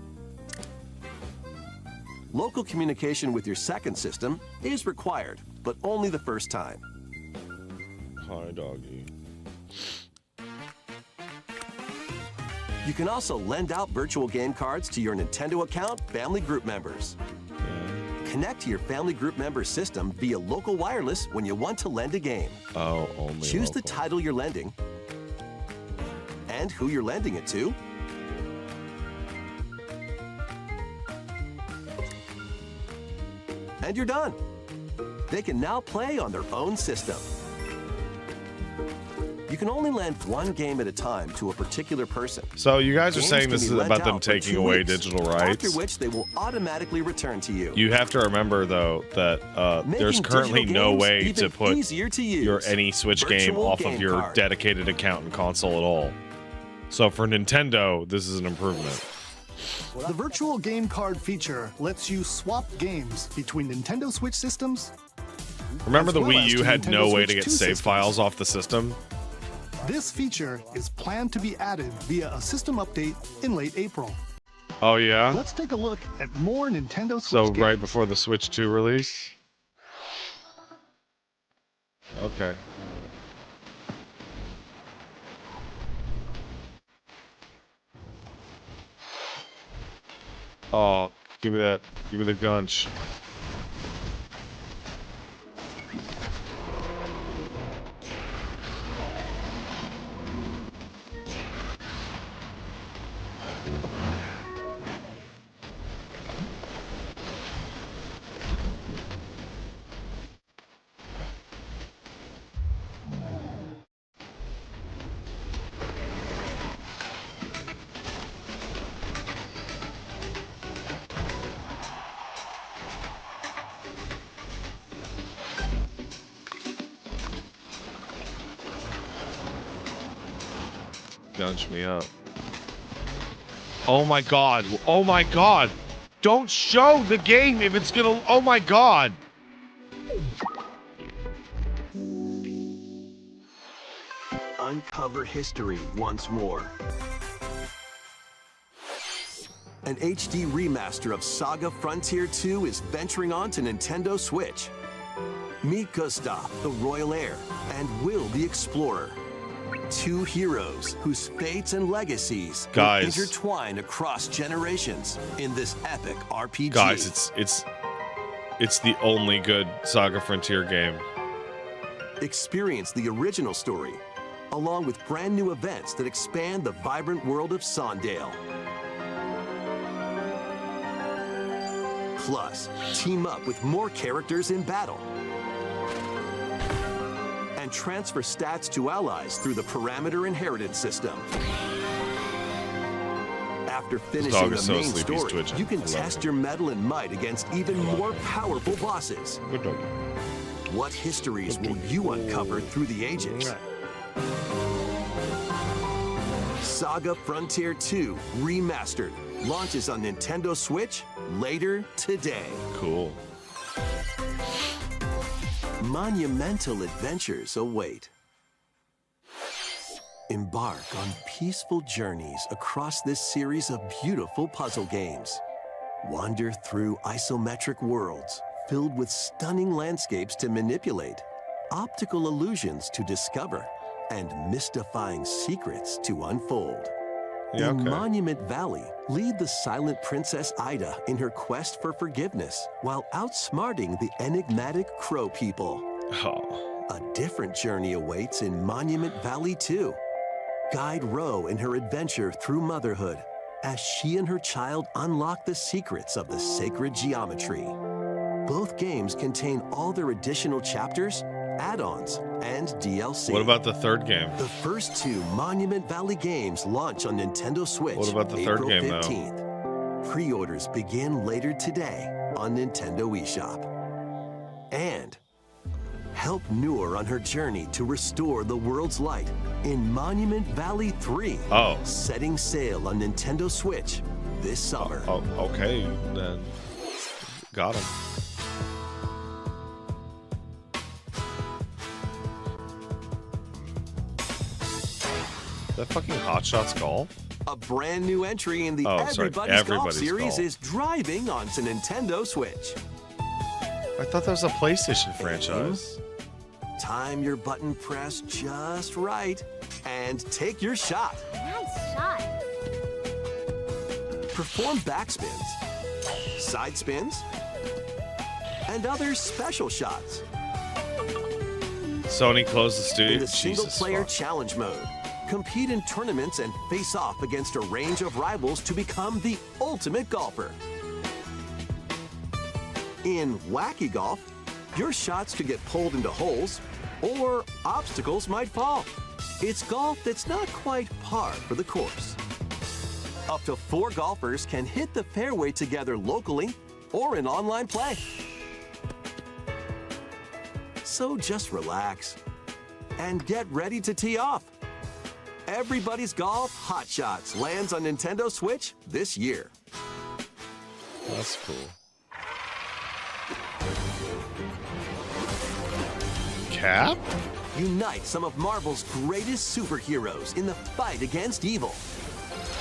Local communication with your second system is required, but only the first time. Hi, doggy. You can also lend out virtual game cards to your Nintendo account family group members. Connect to your family group member system via local wireless when you want to lend a game. Oh, only. Choose the local. title you're lending and who you're lending it to. And you're done. They can now play on their own system. You can only lend one game at a time to a particular person. So you guys are Games saying can this be is lent about them out for taking 2 away weeks, digital rights. After which they will automatically return to you. You have to remember though that there's Making currently digital no games way even to put easier to use. your any Switch game Virtual off of game your card. dedicated account and console at all. So for Nintendo, this is an improvement. The virtual game card feature lets you swap games between Nintendo Switch systems. Remember As the well Wii as U to had Nintendo no way Switch to get 2 save systems. files off the system? This feature is planned to be added via a system update in late April. Oh yeah? Let's take a look at more Nintendo Switch So games. right before the Switch 2 release? Okay. Oh, give me that. Give me the gunch. Gunch me up. Oh my god. Oh my god. Don't show the game if it's gonna. Oh my god. Uncover history once more. An HD remaster of Saga Frontier 2 is venturing on to Nintendo Switch. Meet Gustav, the royal heir, and Will, the explorer. Two heroes whose fates and legacies will Guys. intertwine across generations in this epic RPG. Guys, it's the only good Saga Frontier game. Experience the original story along with brand new events that expand the vibrant world of Sondale. Plus, team up with more characters in battle. And transfer stats to allies through the parameter inheritance system. After finishing the main story, you can test your mettle and might against even more powerful bosses. Good dog. What histories will you uncover through the ages? Saga Frontier 2 Remastered launches on Nintendo Switch later today. Cool. Monumental adventures await. Embark on peaceful journeys across this series of beautiful puzzle games. Wander through isometric worlds filled with stunning landscapes to manipulate, optical illusions to discover, and mystifying secrets to unfold. Yeah, In okay. Monument Valley, lead the silent Princess Ida in her quest for forgiveness while outsmarting the enigmatic Crow people. Oh. A different journey awaits in Monument Valley 2. Guide Ro in her adventure through motherhood as she and her child unlock the secrets of the sacred geometry. Both games contain all their additional chapters, add-ons, and DLC. What about the third game? The first two Monument Valley games launch on Nintendo Switch What about the third April game, though? 15th. Pre-orders begin later today on Nintendo eShop. And help Noor on her journey to restore the world's light in Monument Valley 3. Oh. Setting sail on Nintendo Switch this summer. Oh, okay, then. Got him. That fucking Hot Shots Golf? A brand new entry in the Oh, sorry, Everybody's Golf Everybody's series Golf. is driving onto Nintendo Switch. I thought that was a PlayStation franchise. Time your button press just right and take your shot. Nice shot. Perform backspins, side spins, and other special shots. Sony closed the studio. In the Jesus single-player fuck. challenge mode, compete in tournaments and face off against a range of rivals to become the ultimate golfer. In Wacky Golf, your shots could get pulled into holes or obstacles might fall. It's golf that's not quite par for the course. Up to 4 golfers can hit the fairway together locally or in online play. So just relax and get ready to tee off. Everybody's Golf Hot Shots lands on Nintendo Switch this year. That's cool. Cap? Unite some of Marvel's greatest superheroes in the fight against evil.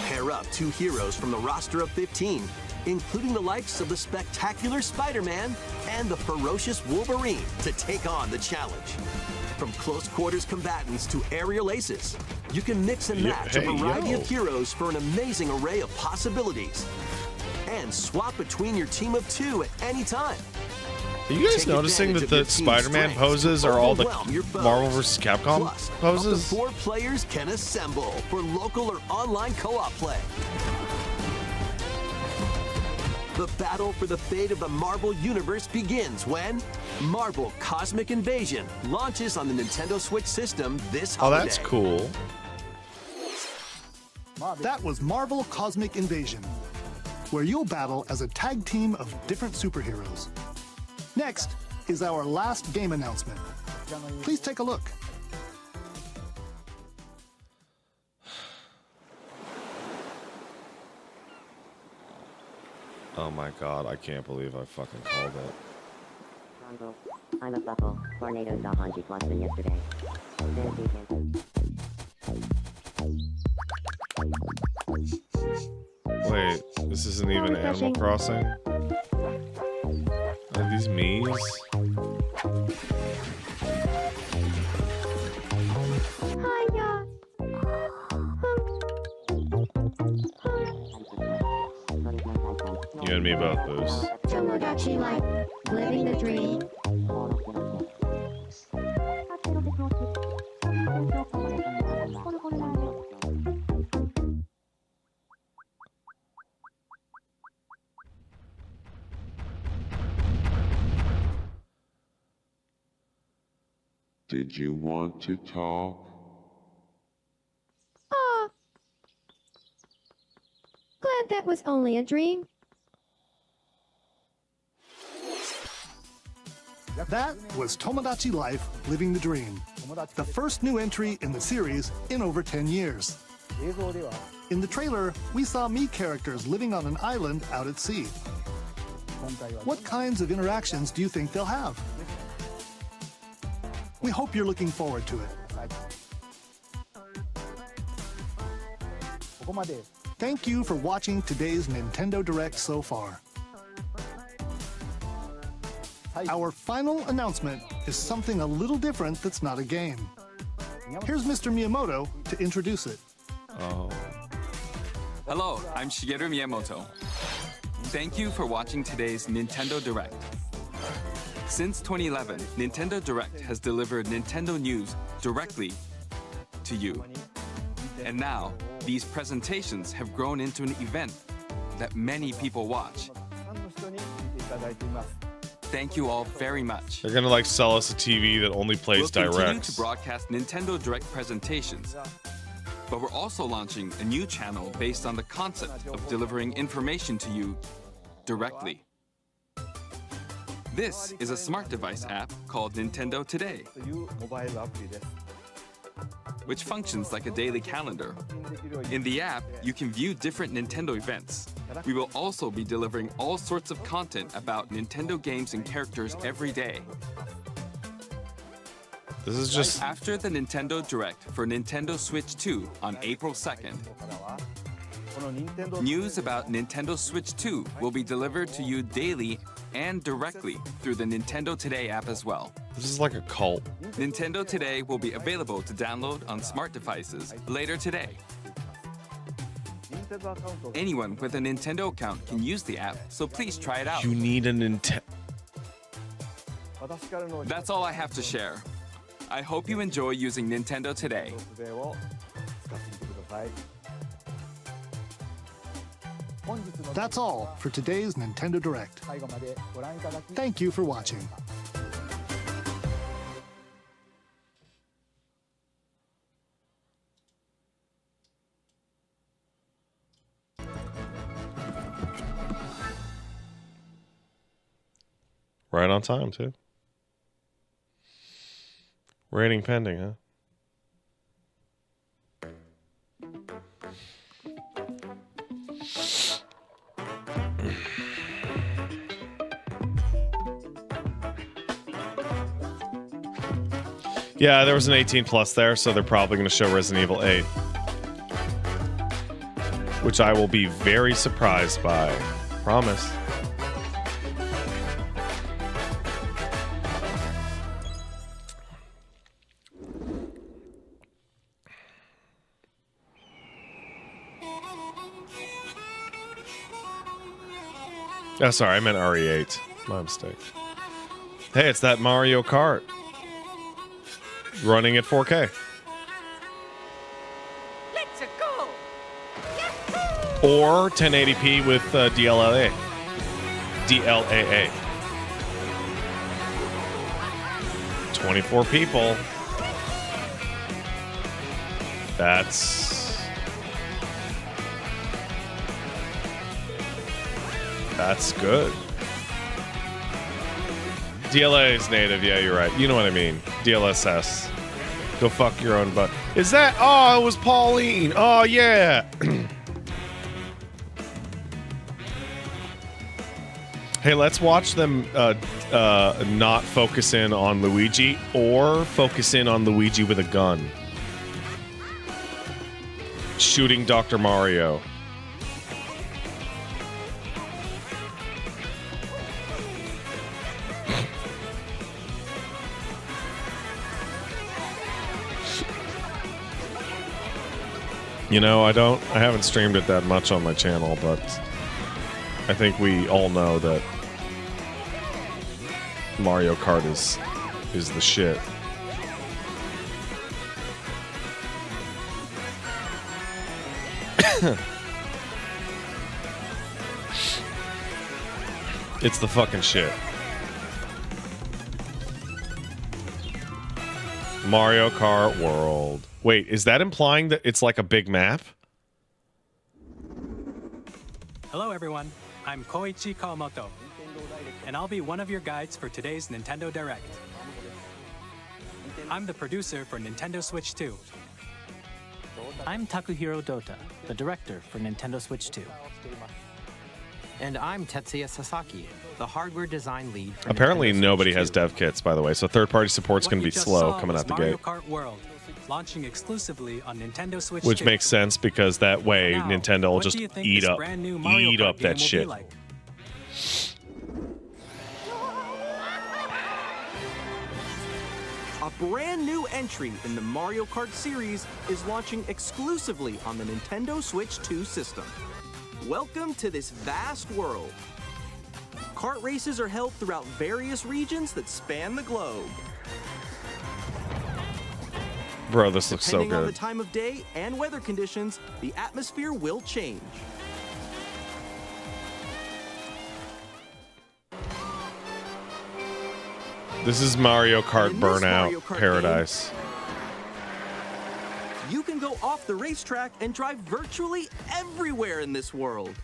Pair up 2 heroes from the roster of 15, including the likes of the spectacular Spider-Man and the ferocious Wolverine to take on the challenge. From close quarters combatants to aerial aces, you can mix and match a variety of heroes for an amazing array of possibilities. And swap between your team of 2 at any time. Are you guys noticing that the Spider-Man poses are all the Marvel vs. Capcom Plus, poses? Up to 4 players can assemble for local or online co-op play. The battle for the fate of the Marvel Universe begins when Marvel Cosmic Invasion launches on the Nintendo Switch system this Oh, holiday. that's cool. That was Marvel Cosmic Invasion, where you'll battle as a tag team of different superheroes. Next is our last game announcement. Please take a look. Oh my god, I can't believe I fucking called it. Congo. I'm a buckle. Tornadoes off on G+ than yesterday. Wait, this isn't even Animal Crossing? Are these me's? You and me both, Boost. Tomodachi life. Living the dream. Did you want to talk? Aw. Glad that was only a dream. That was Tomodachi Life Living the Dream, the first new entry in the series in over 10 years. In the trailer, we saw Mii characters living on an island out at sea. What kinds of interactions do you think they'll have? We hope you're looking forward to it. Thank you for watching today's Nintendo Direct so far. Our final announcement is something a little different that's not a game. Here's Mr. Miyamoto to introduce it. Oh. Hello, I'm Shigeru Miyamoto. Thank you for watching today's Nintendo Direct. Since 2011, Nintendo Direct has delivered Nintendo news directly to you. And now, these presentations have grown into an event that many people watch. Thank you all very much. They're gonna like sell us a TV that only plays We'll continue direct. to broadcast Nintendo Direct presentations, but we're also launching a new channel based on the concept of delivering information to you directly. This is a smart device app called Nintendo Today, which functions like a daily calendar. In the app, you can view different Nintendo events. We will also be delivering all sorts of content about Nintendo games and characters every day. This is just After the Nintendo Direct for Nintendo Switch 2 on April 2nd, news about Nintendo Switch 2 will be delivered to you daily and directly through the Nintendo Today app as well. this is like a cult. Nintendo Today will be available to download on smart devices later today. Anyone with a Nintendo account can use the app, so please try it out. You need a Nintendo. That's all I have to share. I hope you enjoy using Nintendo Today. That's all for today's Nintendo Direct. Thank you for watching. Right on time, too. Rating pending, huh? Yeah, there was an 18 plus there, so they're probably going to show Resident Evil 8. Which I will be very surprised by. Promise. Oh, sorry, I meant RE8. My mistake. Hey, it's that Mario Kart. Running at 4K. Let's go! Or 1080p with DLAA. DLAA. 24 people. That's good. DLA is native, yeah, you're right. You know what I mean. DLSS. Go fuck your own butt. Is that? Oh, it was Pauline. Oh, yeah. Hey, let's watch them not focus in on Luigi or focus in on Luigi with a gun. Shooting Dr. Mario. You know, I haven't streamed it that much on my channel, but I think we all know that Mario Kart is the shit. It's the fucking shit. Mario Kart World. Wait, is that implying that it's like a big map? Hello everyone, I'm Koichi Kawamoto, and I'll be one of your guides for today's Nintendo Direct. I'm the producer for Nintendo Switch 2. I'm Takuhiro Dota, the director for Nintendo Switch 2. And I'm Tetsuya Sasaki, the hardware design lead for Apparently Nintendo nobody Switch has 2. dev kits, by the way, so third-party support's What going to you be just slow saw coming was out the Mario gate. Kart World, launching exclusively on Nintendo Switch Which 2. makes sense because that way Now, Nintendo will what just do you think eat this up brand new Mario Kart game that will be shit. like? A brand new entry in the Mario Kart series is launching exclusively on the Nintendo Switch 2 system. Welcome to this vast world. Kart races are held throughout various regions that span the globe. Bro, this looks so Depending on the good. time of day and weather conditions, the atmosphere will change. This is Mario Kart In this Burnout Mario Kart Paradise. You can go off the racetrack and drive virtually everywhere in this world.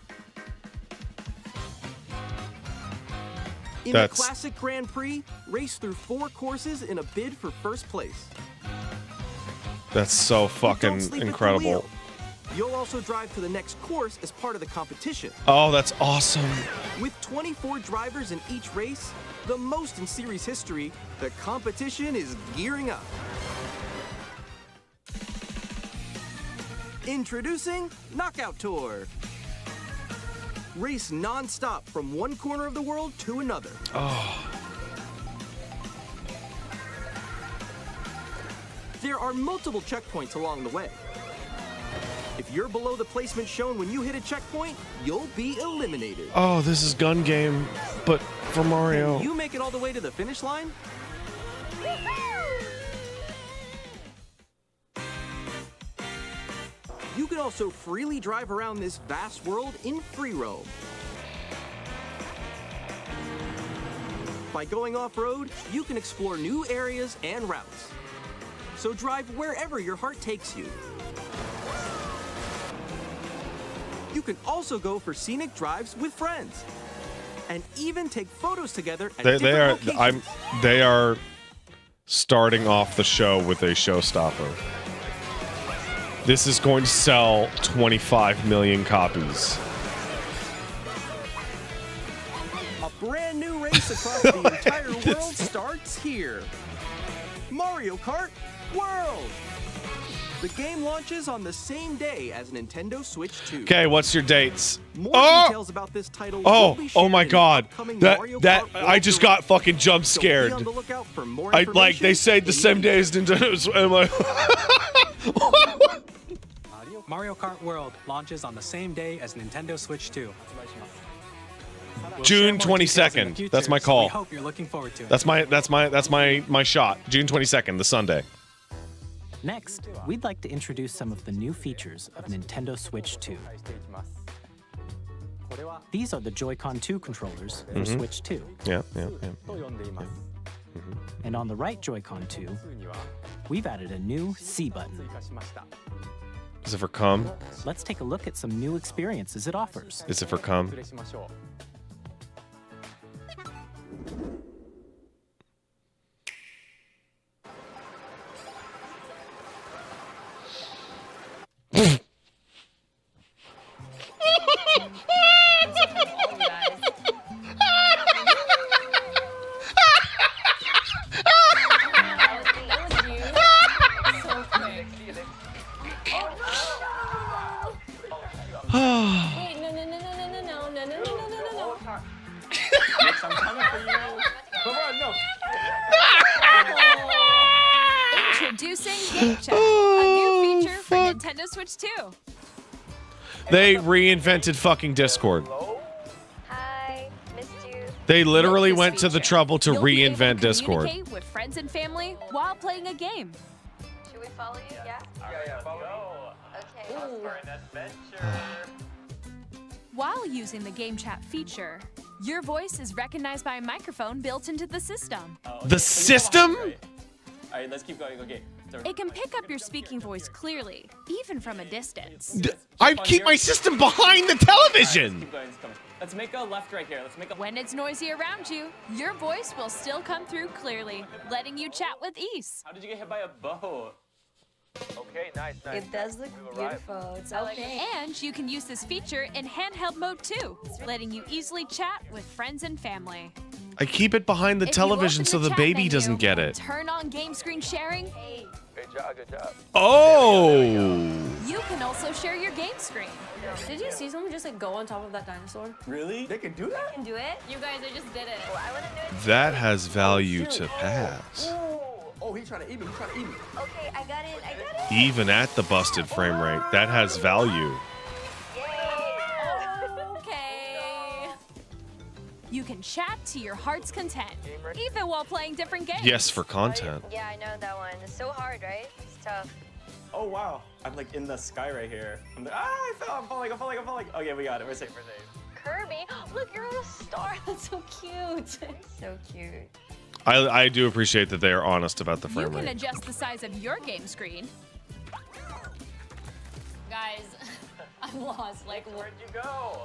In the That's- Classic Grand Prix, race through 4 courses in a bid for first place. That's so Don't fucking sleep at the incredible. wheel. You'll also drive to the next course as part of the competition. Oh, that's awesome. With 24 drivers in each race, the most in series history, the competition is gearing up. Introducing Knockout Tour. Race non-stop from one corner of the world to another. Oh. There are multiple checkpoints along the way. If you're below the placement shown when you hit a checkpoint, you'll be eliminated. Oh, this is gun game, but for Mario. Can you make it all the way to the finish line? You can also freely drive around this vast world in free roam. By going off-road, you can explore new areas and routes. So drive wherever your heart takes you. You can also go for scenic drives with friends, and even take photos together at different locations. They are starting off the show with a showstopper. This is going to sell 25 million copies. A brand new race across the entire world starts here. Mario Kart World. The game launches on the same day as Nintendo Switch 2. Okay, what's your dates? More details about this title will be Oh my shared in god. upcoming That Mario that Kart I just got fucking jump So scared. be on the lookout for more I like they information say the same day as Nintendo's and I'm like Mario Kart World launches on the same day as Nintendo Switch 2. We'll June share more details in the 22nd. future, That's my so call. we hope you're looking forward to it. That's my shot. June 22nd, the Sunday. Next, we'd like to introduce some of the new features of Nintendo Switch 2. These are the Joy-Con 2 controllers for Mhm. Switch 2. Yeah. And on the right Joy-Con 2, we've added a new C button. Is it for cum? Let's take a look at some new experiences it offers. Is it for cum? Wait, no. Nick, I'm coming for you. Come on, no. Introducing Game Chat, a new feature for Nintendo Switch 2. They reinvented fucking Discord. Hi, missed you. They literally With this went to the feature, trouble to you'll be able reinvent to Discord. communicate with friends and family while playing a game. Should we follow you? Yeah. Yeah, follow me. Okay. Off for an adventure. While using the Game Chat feature, your voice is recognized by a microphone built into the system. The system? All right, let's keep going. Okay. So It can pick up your speaking voice clearly, even from a distance. I keep my system behind the television. keep going. Let's make a left right here. Let's make a. When it's noisy around you, your voice will still come through clearly, letting you chat with ease. How did you get hit by a boat? Okay, nice. It does look beautiful. It's okay. And you can use this feature in handheld mode too, letting you easily chat with friends and family. I keep it behind the If you television open so the chat baby menu, doesn't get it. Turn on game screen sharing. Good job, good job. Oh! You can also share your game screen. Did you see someone just like go on top of that dinosaur? Really? They can do that? Can do it? You guys just did it. I want to do it. That has value to pass. Oh, he's trying to eat me. He's trying to eat me. Okay, I got it. I got it. Even at the busted frame rate, that has value. Okay. You can chat to your heart's content, even while playing different games. Yes, for content. Yeah, I know that one. It's so hard, right? It's tough. Oh wow. I'm like in the sky right here. I'm like, I fell. I'm falling. Okay, we got it. We're safe. We're safe. Kirby, look, you're on a star. That's so cute. So cute. I do appreciate that they are honest about the You frame can rate. adjust the size of your game screen. Guys, I'm lost. Like, where'd you go?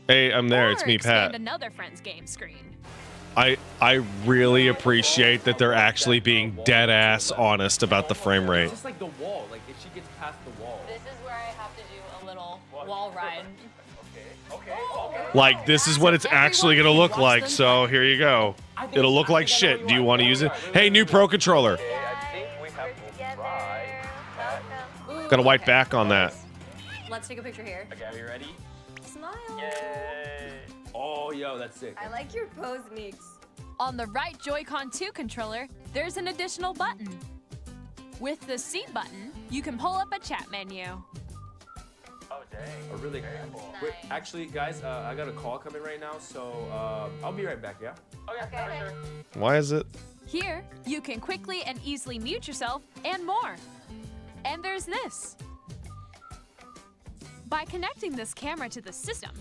Hey, I'm there. It's Or me, expand Pat. another friend's game screen. I really appreciate that they're actually being dead ass honest about the frame rate. It's just like the wall. Like if she gets past the wall. this is where I have to do a little wall ride. Okay. Like, this is what it's actually gonna look like, so here you go. It'll look like shit. Do you want to use it? Hey, new Pro Controller. I think we have to try. Gotta wipe back on that. Let's take a picture here. Okay, are you ready? Smile. Yay! Oh, yo, that's sick. I like your pose mix. On the right Joy-Con 2 controller, there's an additional button. With the C button, you can pull up a chat menu. Oh, dang. Oh, really? Wait, actually, guys, I got a call coming right now, so I'll be right back, yeah? Okay, sure. Why is it? Here, you can quickly and easily mute yourself and more. And there's this. By connecting this camera to the system.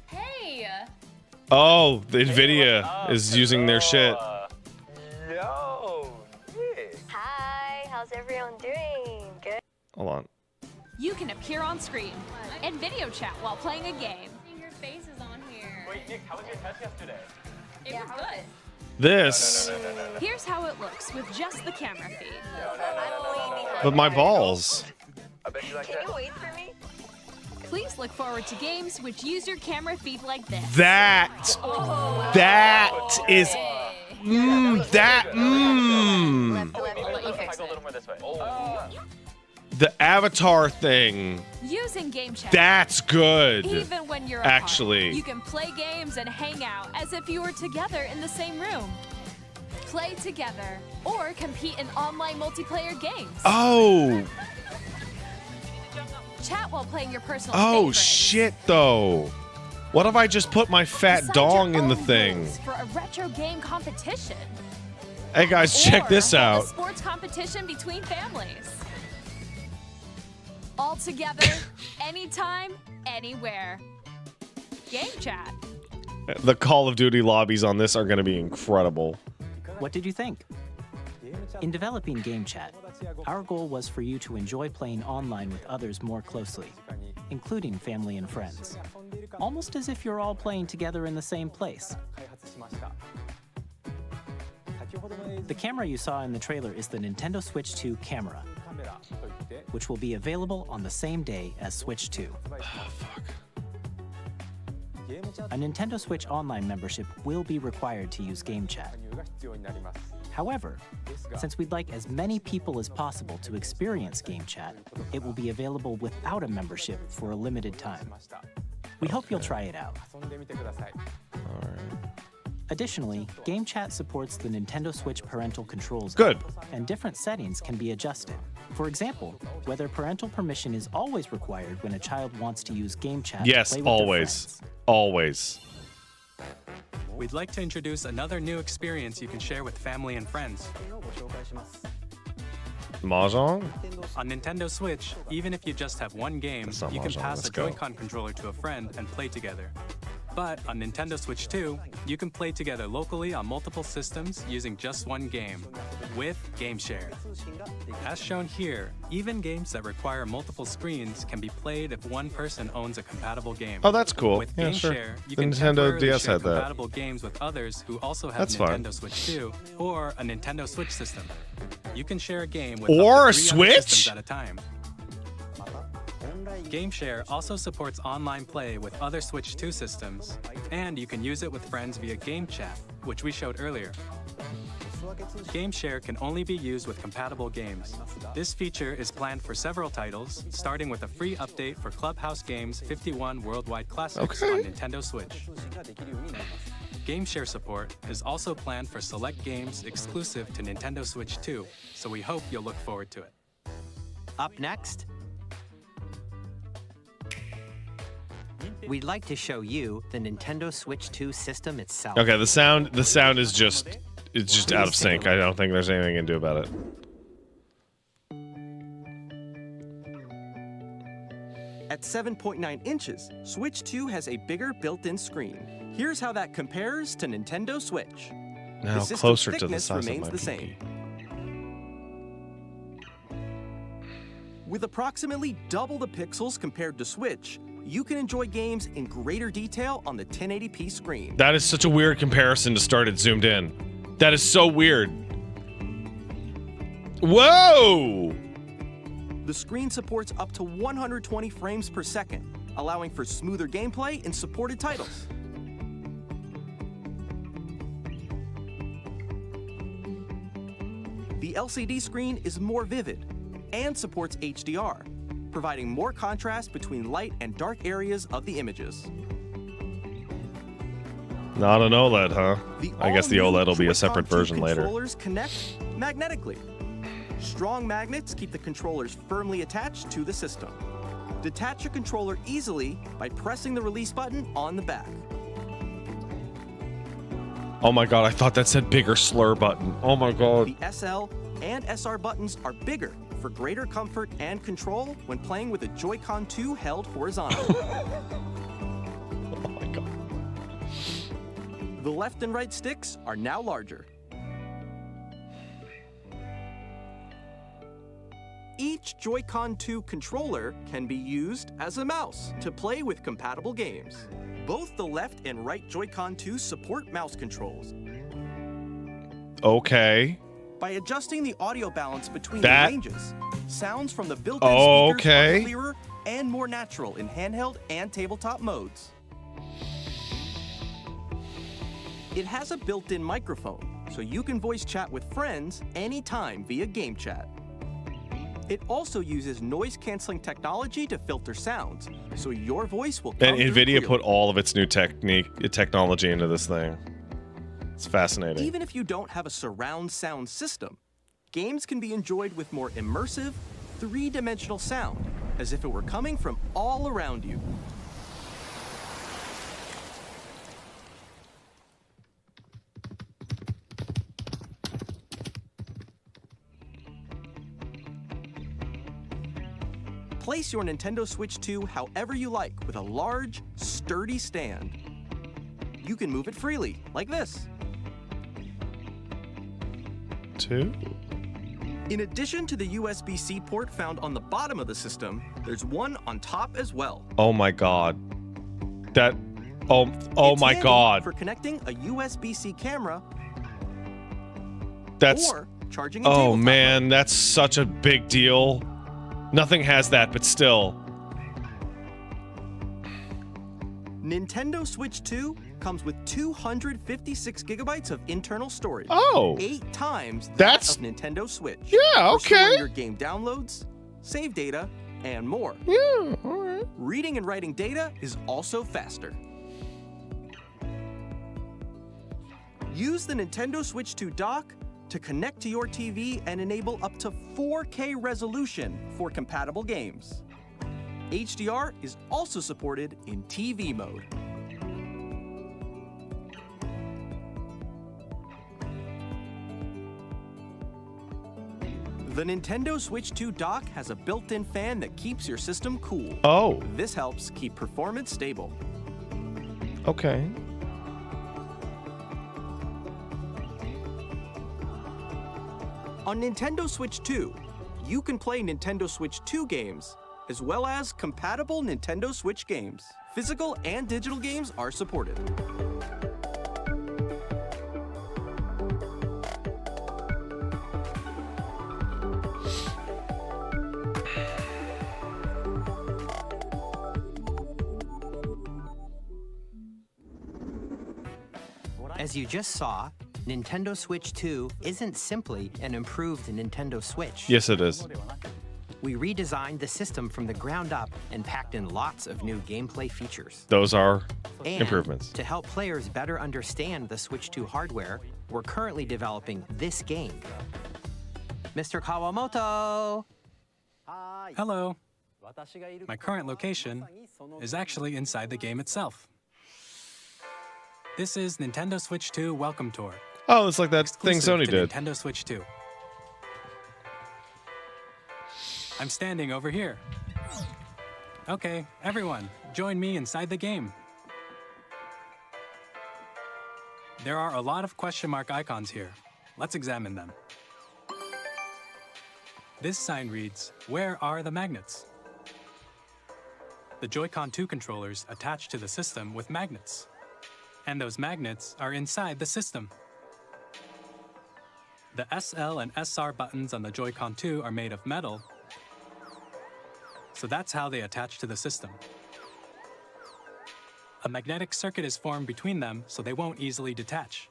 Hey! Oh, the Nvidia is using their shit. Yo, Nick. Hi, how's everyone doing? Good? Hold on. You can appear on screen and video chat while playing a game. Your face is on here. Wait, Nick, how was your test yesterday? It was good. This. Here's how it looks with just the camera feed. But my balls. I bet you like Can you wait for me? Please look forward to games which use your camera feed like this. That is a little more this way. the avatar thing. Using game chat. That's good. Even when you're actually. apart, you can play games and hang out as if you were together in the same room. Play together or compete in online multiplayer games. Oh. Chat while playing your personal Oh favorites. shit though. What if I just put my fat Decide dong your in the own thing? rules for a retro game competition. Hey guys, check this Or hold out. a sports competition between families. All together, anytime, anywhere. Game chat. The Call of Duty lobbies on this are going to be incredible. What did you think? In developing Game Chat, our goal was for you to enjoy playing online with others more closely, including family and friends, almost as if you're all playing together in the same place. The camera you saw in the trailer is the Nintendo Switch 2 camera, which will be available on the same day as Switch 2. A Nintendo Switch Online membership will be required to use Game Chat. However, since we'd like as many people as possible to experience Game Chat, it will be available without a membership for a limited time. We hope you'll try it out. Additionally, Game Chat supports the Nintendo Switch parental controls. Good. And different settings can be adjusted. For example, whether parental permission is always required when a child wants to use Game Chat to Yes, play with their always. friends. Always. We'd like to introduce another new experience you can share with family and friends. Mahjong? On Nintendo Switch, even if you just have one game, That's not you can Mahjong, pass let's a go. Joy-Con controller to a friend and play together. But on Nintendo Switch 2, you can play together locally on multiple systems using just one game, with GameShare. As shown here, even games that require multiple screens can be played if one person owns a compatible game. Oh, that's cool. With Yeah, GameShare, sure. you The can Nintendo temporarily DS share had that. compatible games with others who also have That's Nintendo fine. Switch 2 or a Nintendo Switch system. You can share a game with Or up a to 3 other Switch? systems at a time. GameShare also supports online play with other Switch 2 systems, and you can use it with friends via Game Chat, which we showed earlier. GameShare can only be used with compatible games. This feature is planned for several titles, starting with a free update for Clubhouse Games 51 Worldwide Classics on Nintendo Switch. GameShare support is also planned for select games exclusive to Nintendo Switch 2, so we hope you'll look forward to it. Up next, we'd like to show you the Nintendo Switch 2 system itself. Okay, the sound is just it's just out of sync. I don't think there's anything you can do about it. At 7.9 inches, Switch 2 has a bigger built-in screen. Here's how that compares to Nintendo Switch. Now The system's closer to the thickness size of remains my the same. With approximately double the pixels compared to Switch, you can enjoy games in greater detail on the 1080p screen. That is such a weird comparison to start it zoomed in. That is so weird. Whoa! The screen supports up to 120 frames per second, allowing for smoother gameplay in supported titles. The LCD screen is more vivid and supports HDR, providing more contrast between light and dark areas of the images. Not an OLED, huh? The I guess the all-new OLED will be a separate Joy-Con 2 version later. Controllers connect magnetically. Strong magnets keep the controllers firmly attached to the system. Detach your controller easily by pressing the release button on the back. Oh my god, I thought that said bigger slur button. Oh my god. The SL and SR buttons are bigger for greater comfort and control when playing with a Joy-Con 2 held horizontally. Oh my god. The left and right sticks are now larger. Each Joy-Con 2 controller can be used as a mouse to play with compatible games. Both the left and right Joy-Con 2 support mouse controls. Okay. By adjusting the audio balance between That- the ranges, sounds from the built-in speakers Okay. are clearer and more natural in handheld and tabletop modes. It has a built-in microphone, so you can voice chat with friends anytime via Game Chat. It also uses noise-canceling technology to filter sounds, so your voice will come And through NVIDIA clearly. put all of its new technology into this thing. It's fascinating. Even if you don't have a surround sound system, games can be enjoyed with more immersive, three-dimensional sound, as if it were coming from all around you. Place your Nintendo Switch 2 however you like with a large, sturdy stand. You can move it freely, like this. Two? In addition to the USB-C port found on the bottom of the system, there's one on top as well. Oh my god. That. Oh It's my handy god. For connecting a USB-C camera That's. or charging a Oh tabletop. man, that's such a big deal. Nothing has that, but still. Nintendo Switch 2 comes with 256 gigabytes of internal storage. Oh. 8 times that That's- of Nintendo Switch. Yeah, For storing okay. your game downloads, save data, and more. Yeah, alright. Reading and writing data is also faster. Use the Nintendo Switch 2 dock to connect to your TV and enable up to 4K resolution for compatible games. HDR is also supported in TV mode. The Nintendo Switch 2 dock has a built-in fan that keeps your system cool. Oh. This helps keep performance stable. Okay. On Nintendo Switch 2, you can play Nintendo Switch 2 games, as well as compatible Nintendo Switch games. Physical and digital games are supported. As you just saw, Nintendo Switch 2 isn't simply an improved Nintendo Switch. Yes, it is. We redesigned the system from the ground up and packed in lots of new gameplay features. Those are And improvements. to help players better understand the Switch 2 hardware, we're currently developing this game. Mr. Kawamoto! Hello. My current location is actually inside the game itself. This is Nintendo Switch 2 Welcome Tour. Oh, it's like that thing Exclusive Sony to did. Nintendo Switch 2. I'm standing over here. Okay, everyone, join me inside the game. There are a lot of question mark icons here. Let's examine them. This sign reads, "Where are the magnets?" The Joy-Con 2 controllers attach to the system with magnets. And those magnets are inside the system. The SL and SR buttons on the Joy-Con 2 are made of metal, so that's how they attach to the system. A magnetic circuit is formed between them, so they won't easily detach.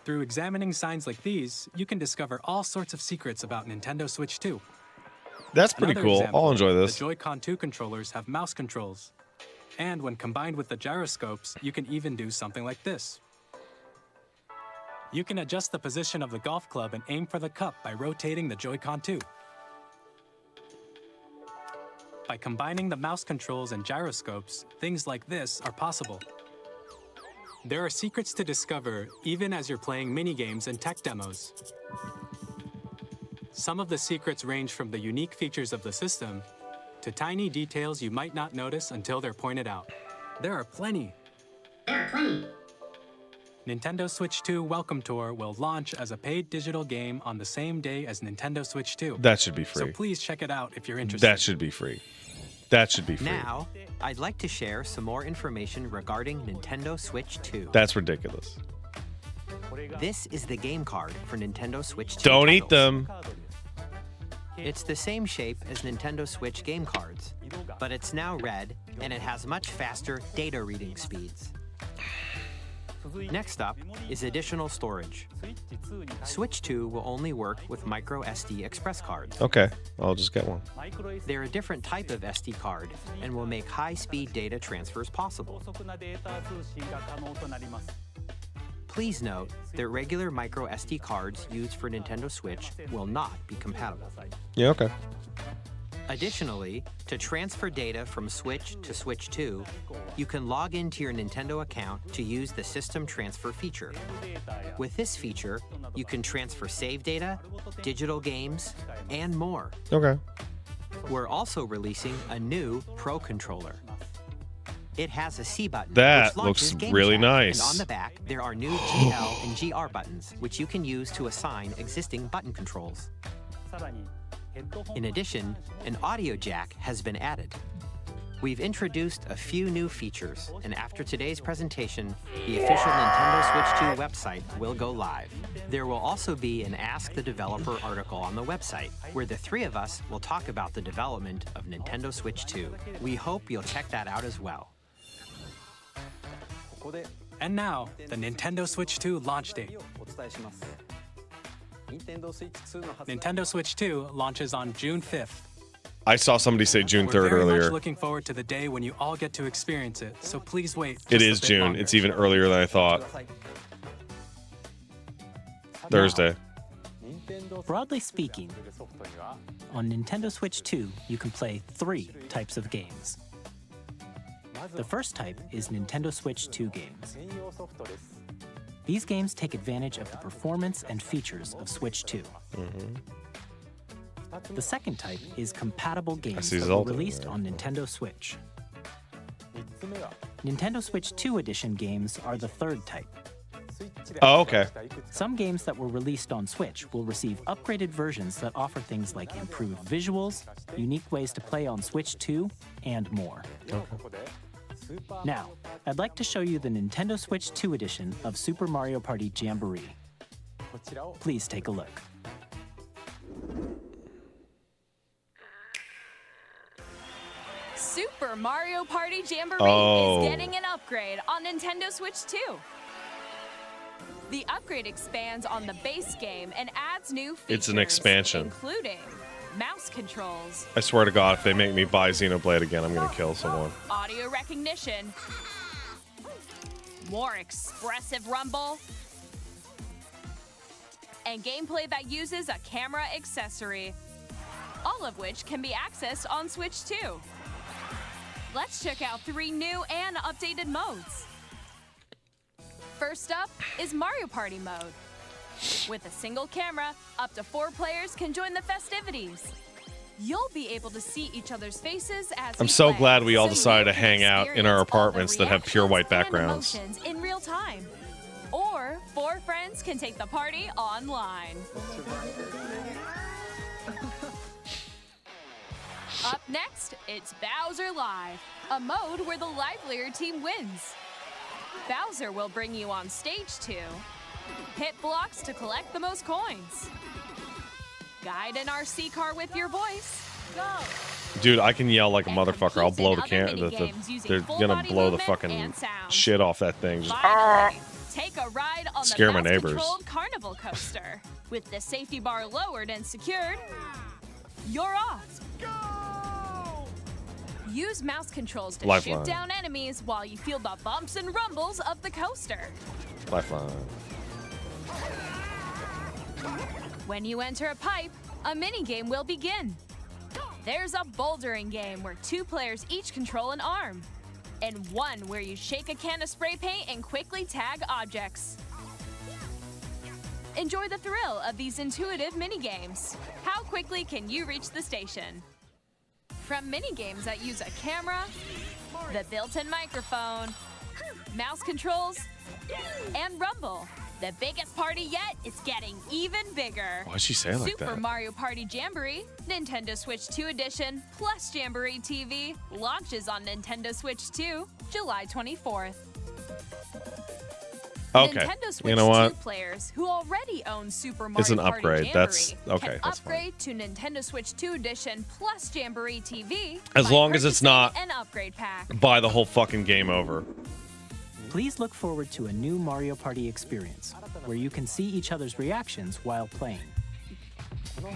Through examining signs like these, you can discover all sorts of secrets about Nintendo Switch 2. That's pretty Another cool. example, I'll enjoy this. The Joy-Con 2 controllers have mouse controls. And when combined with the gyroscopes, you can even do something like this. You can adjust the position of the golf club and aim for the cup by rotating the Joy-Con 2. By combining the mouse controls and gyroscopes, things like this are possible. There are secrets to discover even as you're playing minigames and tech demos. Some of the secrets range from the unique features of the system to tiny details you might not notice until they're pointed out. There are plenty. Nintendo Switch 2 Welcome Tour will launch as a paid digital game on the same day as Nintendo Switch 2. That should be free. So please check it out if you're interested. That should be free. That should be free. Now, I'd like to share some more information regarding Nintendo Switch 2. That's ridiculous. This is the game card for Nintendo Switch 2 Don't eat titles. them. It's the same shape as Nintendo Switch game cards, but it's now red and it has much faster data reading speeds. Next up is additional storage. Switch 2 will only work with micro SD express cards. Okay, I'll just get one. They're a different type of SD card and will make high-speed data transfers possible. Please note that regular micro SD cards used for Nintendo Switch will not be compatible. Yeah, okay. Additionally, to transfer data from Switch to Switch 2, you can log into your Nintendo account to use the System Transfer feature. With this feature, you can transfer save data, digital games, and more. Okay. We're also releasing a new Pro Controller. It has a C button, That which launches looks Game really Chat, nice. And on the back, there are new GL and GR buttons, which you can use to assign existing button controls. In addition, an audio jack has been added. We've introduced a few new features, and after today's presentation, the official Nintendo Switch 2 website will go live. There will also be an Ask the Developer article on the website, where the three of us will talk about the development of Nintendo Switch 2. We hope you'll check that out as well. And now, the Nintendo Switch 2 launch date. Nintendo Switch 2 launches on June 5th. I saw somebody say June 3rd We're very earlier. much looking forward to the day when you all get to experience it, so please wait. It just a is bit June. longer. It's even earlier than I thought. Thursday. Broadly speaking, on Nintendo Switch 2, you can play 3 types of games. The first type is Nintendo Switch 2 games. These games take advantage of the performance and features of Switch 2. The second type is compatible games see that were Zelda released there. on Nintendo Switch. Nintendo Switch 2 Edition games are the third type. Oh, okay. Some games that were released on Switch will receive upgraded versions that offer things like improved visuals, unique ways to play on Switch 2, and more. Now, I'd like to show you the Nintendo Switch 2 Edition of Super Mario Party Jamboree. Please take a look. Super Mario Party Jamboree Oh. is getting an upgrade on Nintendo Switch 2. The upgrade expands on the base game and adds new features. It's an expansion. Including mouse controls, I swear to God, if they make me buy Xenoblade again, I'm gonna kill someone. audio recognition, more expressive rumble, and gameplay that uses a camera accessory, all of which can be accessed on Switch 2. Let's check out 3 new and updated modes. First up is Mario Party mode. With a single camera, up to 4 players can join the festivities. You'll be able to see each other's faces as I'm we so play, glad we all so decided to you can hang out in our experience all the apartments that have pure white reactions and backgrounds. emotions in real time. Or 4 friends can take the party online. Up next, it's Bowser Live, a mode where the livelier team wins. Bowser will bring you on stage to hit blocks to collect the most coins, guide an RC car with your voice, go, Dude, I can yell like a motherfucker. I'll blow the other can. minigames using They're full gonna body blow the movement fucking and sound. shit off that thing. Just, Finally, take a ride on Scare the my neighbors. mouse-controlled carnival coaster. With the safety bar lowered and secured, you're off. Use mouse controls to Lifeline. shoot down enemies while you feel the bumps and rumbles of the coaster. Lifeline. When you enter a pipe, a minigame will begin. There's a bouldering game where 2 players each control an arm, and one where you shake a can of spray paint and quickly tag objects. Enjoy the thrill of these intuitive minigames. How quickly can you reach the station? From minigames that use a camera, the built-in microphone, mouse controls, and rumble, the biggest party yet is getting even bigger. Why'd she say it like Super that? Mario Party Jamboree, Nintendo Switch 2 Edition, plus Jamboree TV, launches on Nintendo Switch 2, July 24th. Okay. Nintendo Switch You know 2 what? players who already own Super Mario It's an Party upgrade. Jamboree That's okay. can That's fine. upgrade to Nintendo Switch 2 Edition plus Jamboree TV As by long as it's purchasing not an upgrade pack. buy the whole fucking game over. Please look forward to a new Mario Party experience, where you can see each other's reactions while playing.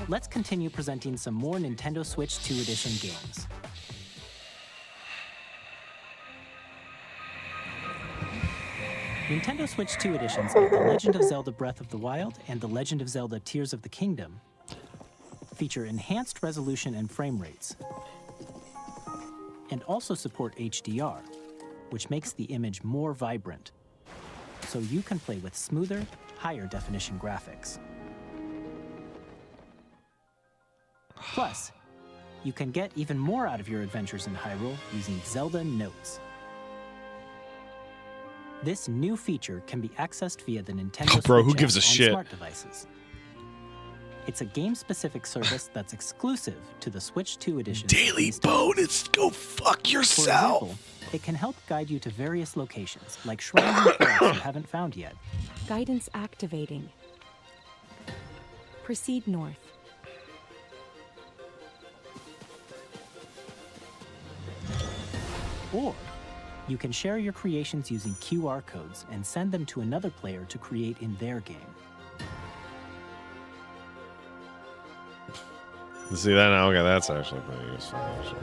Let's continue presenting some more Nintendo Switch 2 Edition games. Nintendo Switch 2 editions of The Legend of Zelda Breath of the Wild and The Legend of Zelda Tears of the Kingdom feature enhanced resolution and frame rates, and also support HDR, which makes the image more vibrant, so you can play with smoother, higher definition graphics. Plus, you can get even more out of your adventures in Hyrule using Zelda Notes. This new feature can be accessed via the Nintendo Bro, who Switch gives a app on shit? smart devices. It's a game-specific service that's exclusive to the Switch 2 edition. Daily bonus, go fuck yourself. For example, it can help guide you to various locations, like shrines and forests you haven't found yet. Guidance activating. Proceed north. Or you can share your creations using QR codes and send them to another player to create in their game. You see that now? Okay, that's actually pretty useful. Actually.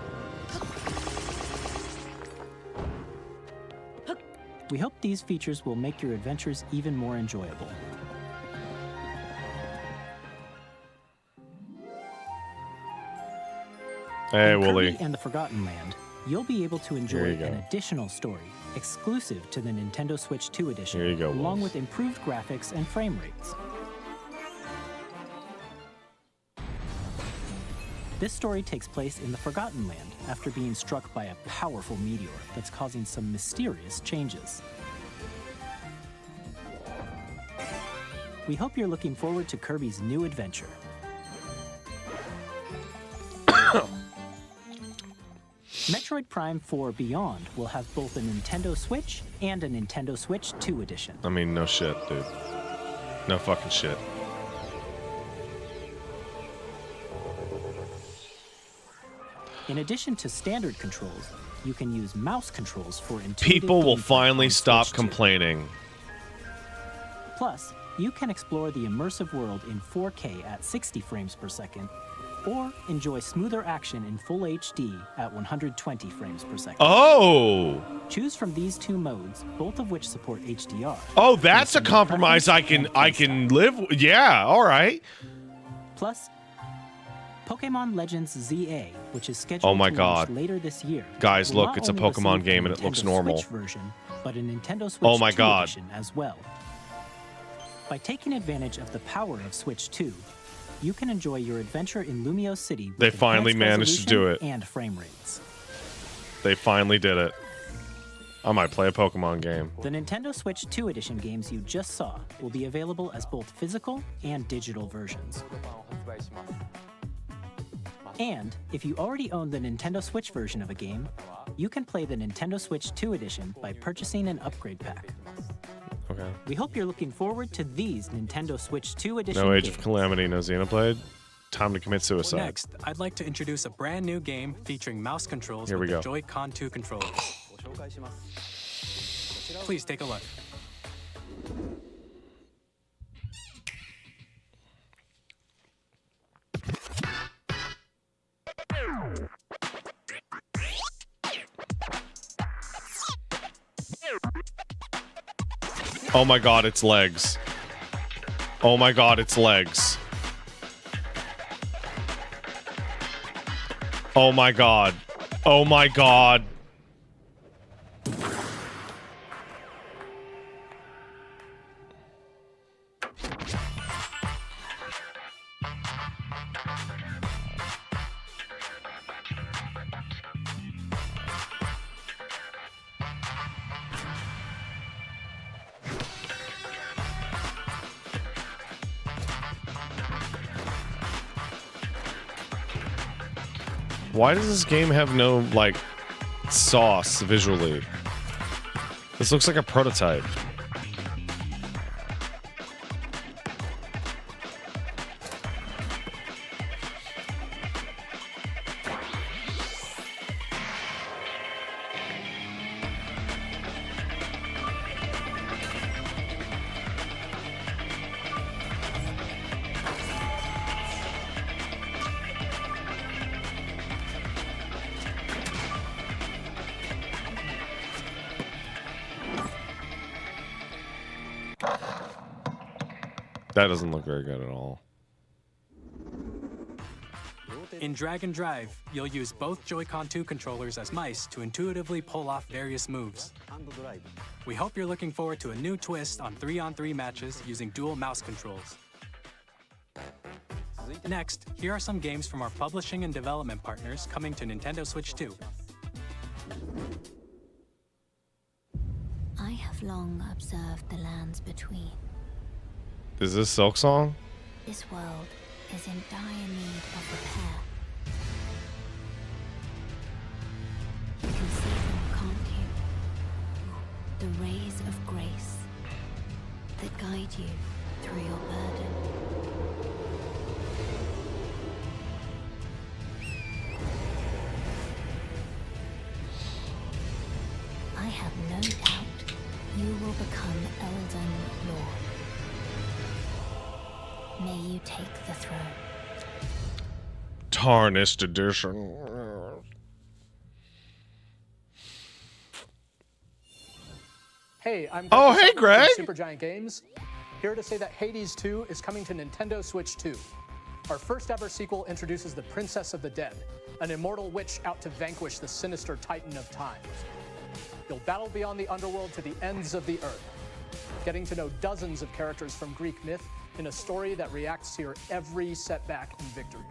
We hope these features will make your adventures even more enjoyable. Hey, In Wooly. Kirby and the Forgotten Land, you'll be able to Here enjoy you go. an additional story exclusive to the Nintendo Switch 2 edition, Here you go, along Wolves. with improved graphics and frame rates. This story takes place in the Forgotten Land after being struck by a powerful meteor that's causing some mysterious changes. We hope you're looking forward to Kirby's new adventure. Metroid Prime 4 Beyond will have both a Nintendo Switch and a Nintendo Switch 2 edition. I mean, no shit, dude. No fucking shit. In addition to standard controls, you can use mouse controls for intuitive People will gameplay finally on stop Switch 2. complaining. Plus, you can explore the immersive world in 4K at 60 frames per second, or enjoy smoother action in full HD at 120 frames per second. Oh! Choose from these two modes, both of which support HDR. Oh, that's a compromise I can live with. Yeah, all right. Plus, Pokemon Legends ZA, which is scheduled Oh my to God. launch later this year. Guys, will look, not it's a only Pokemon receive game a and it looks Nintendo normal. Switch version, but a Nintendo Switch Oh my 2 God. edition as well. By taking advantage of the power of Switch 2, you can enjoy your adventure in Lumio City with They finally enhanced managed to do resolution it. and frame rates. They finally did it. I might play a Pokemon game. The Nintendo Switch 2 edition games you just saw will be available as both physical and digital versions. And if you already own the Nintendo Switch version of a game, you can play the Nintendo Switch 2 edition by purchasing an upgrade pack. Okay. We hope you're looking forward to these Nintendo Switch 2 edition No Age games. of Calamity, no Xenoblade. Time to commit suicide. Next, I'd like to introduce a brand new game featuring mouse controls Here we with the go. Joy-Con 2 controllers. Please take a look. Oh my God, it's legs. Oh my God, it's legs. Oh my God. Oh my God. Why does this game have no, like, sauce visually? This looks like a prototype. That doesn't look very good at all. In Drag and Drive, you'll use both Joy-Con 2 controllers as mice to intuitively pull off various moves. We hope you're looking forward to a new twist on 3-on-3 matches using dual mouse controls. Next, here are some games from our publishing and development partners coming to Nintendo Switch 2. I have long observed the lands between. Is this Silk Song? This world is in dire need of repair. You can see them, can't you? The rays of grace that guide you through your burden. I have no doubt you will become Elden Lord. May you take the throne. Tarnished edition. Hey, I'm Oh, Greg hey, from Greg. Supergiant Games. Here to say that Hades 2 is coming to Nintendo Switch 2. Our first ever sequel introduces the Princess of the Dead, an immortal witch out to vanquish the sinister Titan of Time. You'll battle beyond the underworld to the ends of the earth, getting to know dozens of characters from Greek myth in a story that reacts to your every setback and victory.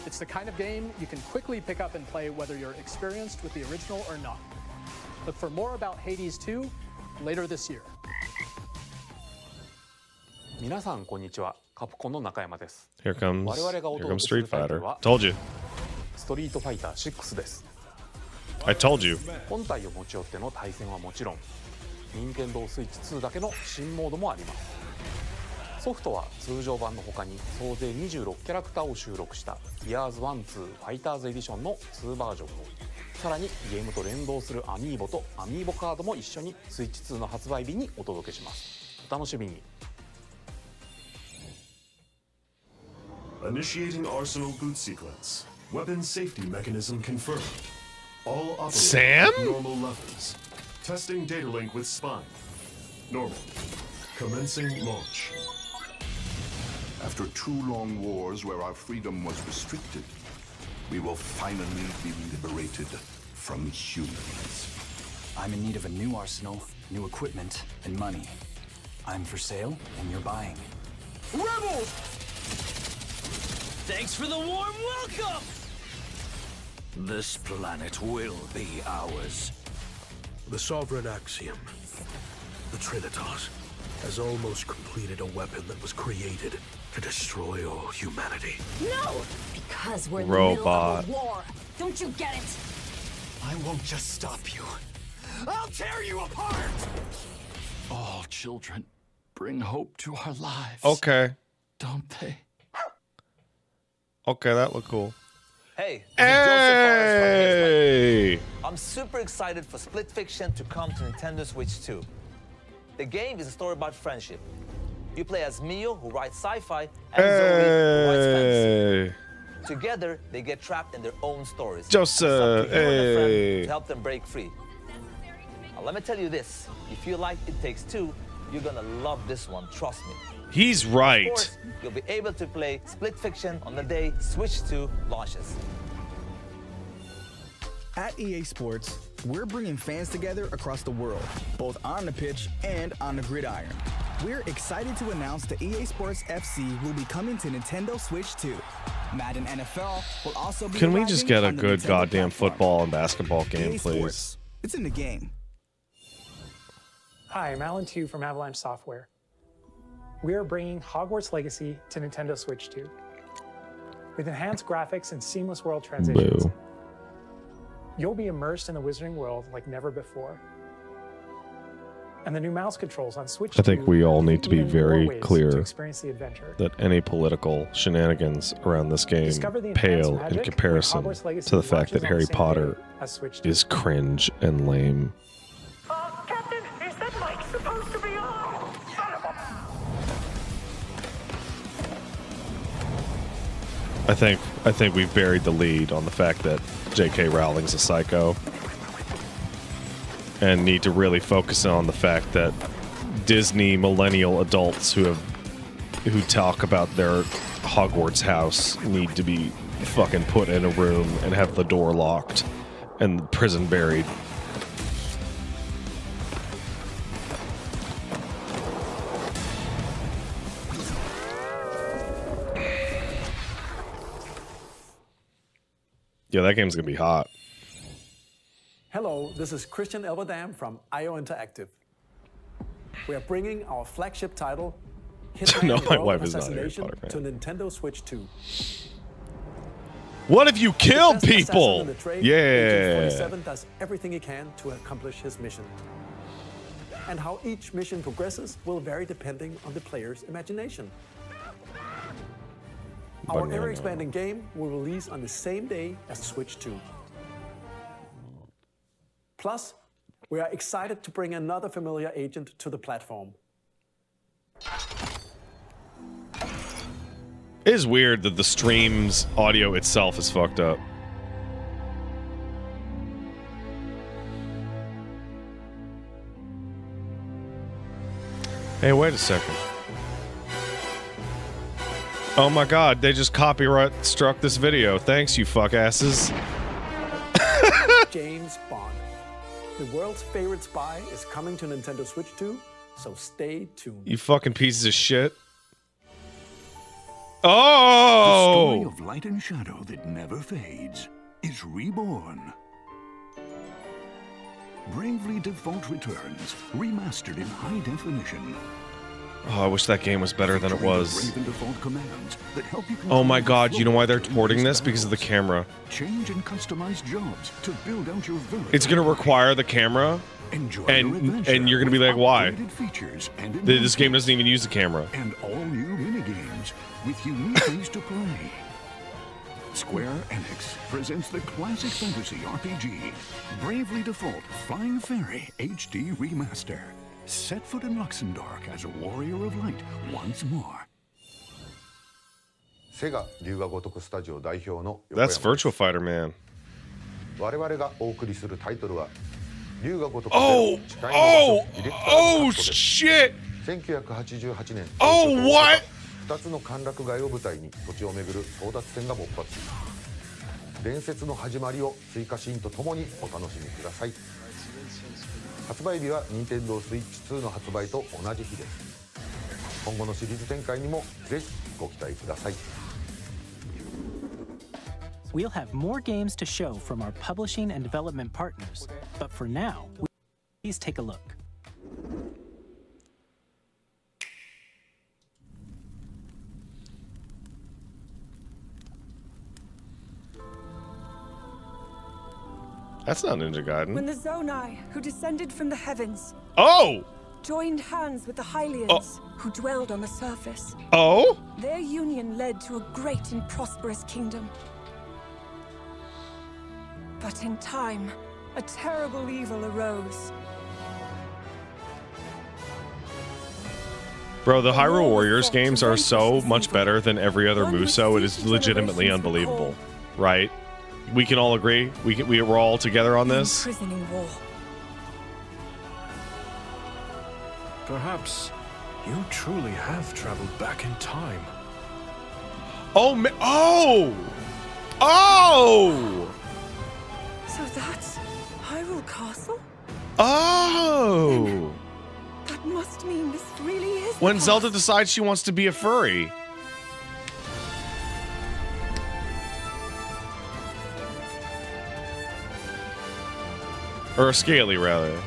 It's the kind of game you can quickly pick up and play whether you're experienced with the original or not. Look for more about Hades 2 later this year. 皆さんこんにちは。カプコンの中山です。Here comes 我々がお here 届 comes けする Street タイト Fighter. ルは Told you. ストリートファイター6です。 I told you. 本体を持ち寄っての対戦はもちろん、任天堂スイッチ2だけの新モードもあります。ソフトは通常版の他に総勢26キャラクターを収録した Years 1-2 ファイターズエディションの2バージョンを、さらにゲームと連動するアミーボとアミーボカードも一緒にスイッチ2の発売日にお届けします。お楽しみに。Initiating Arsenal boot sequence. Weapon safety mechanism confirmed. All operating Sam? at normal levels. Testing data link with spine. Normal. Commencing launch. After 2 long wars where our freedom was restricted, we will finally be liberated from humans. I'm in need of a new arsenal, new equipment, and money. I'm for sale, and you're buying. Rebels! Thanks for the warm welcome! This planet will be ours. The Sovereign Axiom, the Trinitas, has almost completed a weapon that was created to destroy all humanity. No! Because we're in the Robot. middle of a war. Don't you get it? I won't just stop you. I'll tear you apart! All children bring hope to our lives. Okay. Don't they? Okay, that looked cool. Hey, Hey! I'm super excited for Split Fiction to come to Nintendo Switch 2. The game is a story about friendship. You play as Mio, who writes sci-fi, and Zoe, who writes fantasy. Together, they get trapped in their own stories. Joseph, It's up to you and a friend hey. to help them break free. Now, let me tell you this: if you like It Takes Two, you're gonna love this one. Trust me. He's Of right. course, you'll be able to play Split Fiction on the day Switch 2 launches. At EA Sports, we're bringing fans together across the world, both on the pitch and on the gridiron. We're excited to announce that EA Sports FC will be coming to Nintendo Switch 2. Madden NFL will also be Can we just get a arriving on the good Nintendo goddamn platform. football and basketball game, EA please? Sports. It's in the game. Hi, I'm Alan Tu from Avalanche Software. We are bringing Hogwarts Legacy to Nintendo Switch 2. With enhanced graphics and seamless world transitions, Boo. you'll be immersed in the Wizarding world like never before. And the new mouse controls on Switch 2 I think we all need to be even more very ways to clear experience the adventure. that any political shenanigans around this game Discover the enhanced pale in magic comparison when Hogwarts Legacy to the fact that launches on Harry the same Potter day as Switch 2. is cringe and lame. Captain, is that mic supposed to be on? Son of a... I think we've buried the lead on the fact that J.K. Rowling's a psycho, and need to really focus on the fact that Disney millennial adults who talk about their Hogwarts house need to be fucking put in a room and have the door locked and the prison buried. Yeah, that game's gonna be hot. Hello, this is Christian Elverdam from IO Interactive. We are bringing our flagship title, Hitman No, my Rogue wife is not a Harry Assassination, Potter to fan. Nintendo Switch 2. What if you killed The best assassin people? in the trade, Yeah. Agent 47 does everything he can to accomplish his mission. And how each mission progresses will vary depending on the player's imagination. Our Banana. ever-expanding game will release on the same day as Switch 2. Plus, we are excited to bring another familiar agent to the platform. It is weird that the stream's audio itself is fucked up. Hey, wait a second. Oh my god, they just copyright struck this video. Thanks, you fuck asses. James Bond. The world's favorite spy is coming to Nintendo Switch 2, so stay tuned. You fucking pieces of shit. Oh! The story of light and shadow that never fades is reborn. Bravely Default returns, remastered in high definition. Oh, I wish that game was better than it was. Brave and Default commands that help you Oh my god, you know why they're porting this? Because of the camera. change and customize jobs to build out your village. It's gonna require the camera, and you're gonna be like, why? This game doesn't even use the camera. And all new minigames with unique ways to play. Square Enix presents the classic fantasy RPG, Bravely Default Flying Fairy HD Remaster. Set foot in Luxembourg as a warrior of light once more. That's Virtual Fighter, man. Oh, shit! Oh, what? 2つの歓楽街を舞台に土地を巡る争奪戦が勃発。伝説の始まりを追加シーンとともにお楽しみください。発売日は Nintendo Switch 2の発売と同じ日です。今後のシリーズ展開にもぜひご期待ください。We'll have more games to show from our publishing and development partners, but for now, please take a look. That's not Ninja Gaiden. When the Zonai, who descended from the heavens, joined hands with the Hylians, who dwelled on the surface. Their union led to a great and prosperous kingdom. But in time, a terrible evil arose. Bro, the Hyrule Warriors games are so much better than every other Musou. It is legitimately unbelievable, right? We can all agree. We're all together on this. Perhaps you truly have traveled back in time. Oh, oh! So that's Hyrule Castle? Oh! That must mean this really is. When Zelda decides she wants to be a furry. Or a scaly, rather.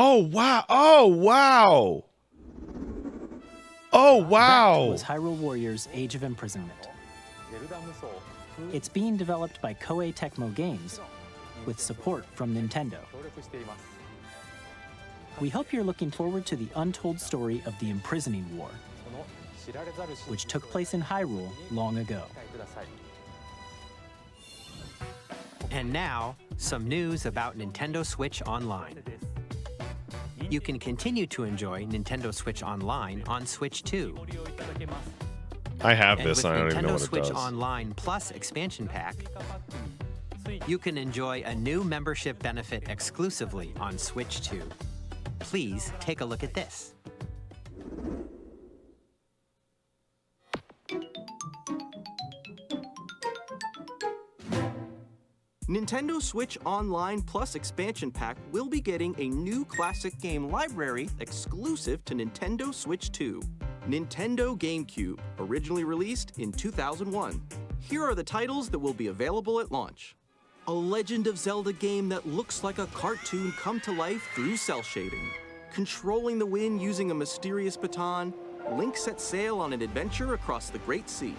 Oh, wow. Oh, wow. Oh, wow. That was Hyrule Warriors Age of Imprisonment. It's being developed by Koei Tecmo Games with support from Nintendo. We hope you're looking forward to the untold story of the Imprisoning War, which took place in Hyrule long ago. And now, some news about Nintendo Switch Online. You can continue to enjoy Nintendo Switch Online on Switch 2. I have this, and I don't even know what Nintendo it Switch does. Online Plus expansion pack, you can enjoy a new membership benefit exclusively on Switch 2. Please take a look at this. Nintendo Switch Online Plus expansion pack will be getting a new classic game library exclusive to Nintendo Switch 2. Nintendo GameCube, originally released in 2001. Here are the titles that will be available at launch. A Legend of Zelda game that looks like a cartoon come to life through cell shading. Controlling the wind using a mysterious baton, Link sets sail on an adventure across the Great Sea.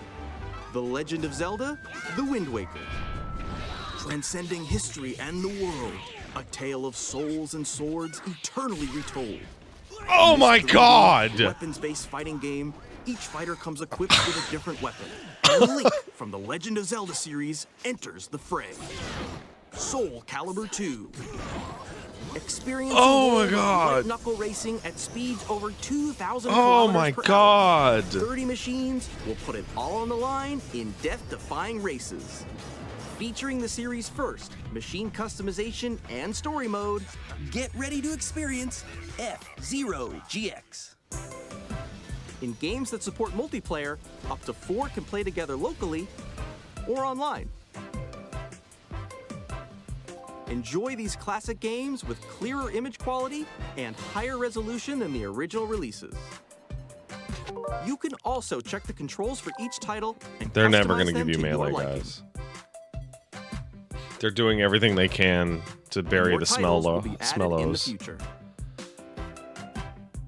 The Legend of Zelda: The Wind Waker. Transcending history and the world, a tale of souls and swords eternally retold. Oh my god! Weapons-based fighting game, each fighter comes equipped with a different weapon. And Link from the Legend of Zelda series enters the fray. Soul Calibur 2. Experience Oh my god. knuckle racing at speeds over 2,000 Oh my god. 30 machines will put it all on the line in death-defying races. Featuring the series' first machine customization and story mode, get ready to experience F-Zero GX. In games that support multiplayer, up to 4 can play together locally or online. Enjoy these classic games with clearer image quality and higher resolution than the original releases. You can also check the controls for each title and They're never customize going to them give you to your melee, liking. guys. They're doing everything they can to bury More the titles will be added in the smellos. future.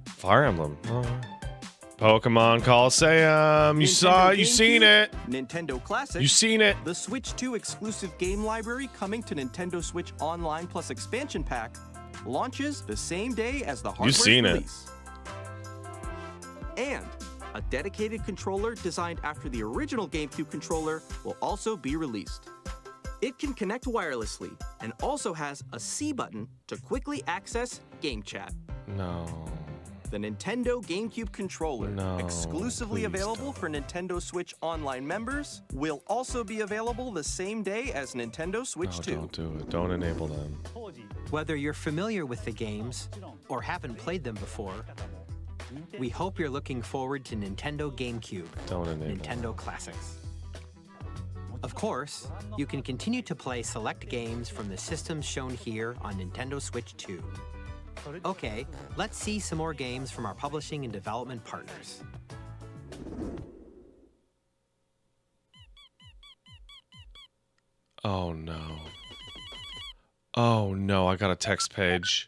Fire Emblem. Oh. Pokemon Coliseum. You seen it. Nintendo Classic. You seen it. The Switch 2 exclusive game library coming to Nintendo Switch Online Plus expansion pack launches the same day as the hardware seen it. release. And a dedicated controller designed after the original GameCube controller will also be released. It can connect wirelessly and also has a C button to quickly access game chat. No. The Nintendo GameCube controller, No, exclusively please available for Nintendo Switch Online members, will also be available the same day as Nintendo Switch 2. Don't do it. Don't enable them. Whether you're familiar with the games or haven't played them before, we hope you're looking forward to Nintendo GameCube, Don't enable Nintendo Classics. Of course, you can continue to play select games from the systems shown here on Nintendo Switch 2. Okay, let's see some more games from our publishing and development partners. Oh no. Oh no, I got a text page.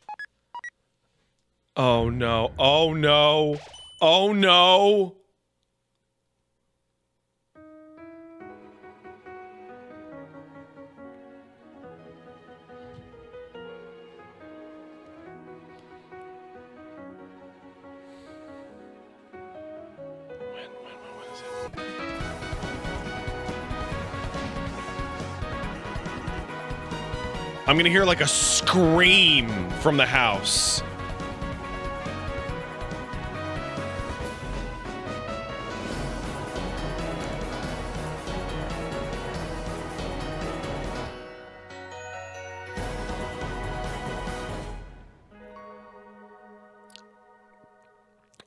Oh no. Oh no. Oh no. I'm gonna hear like a scream from the house.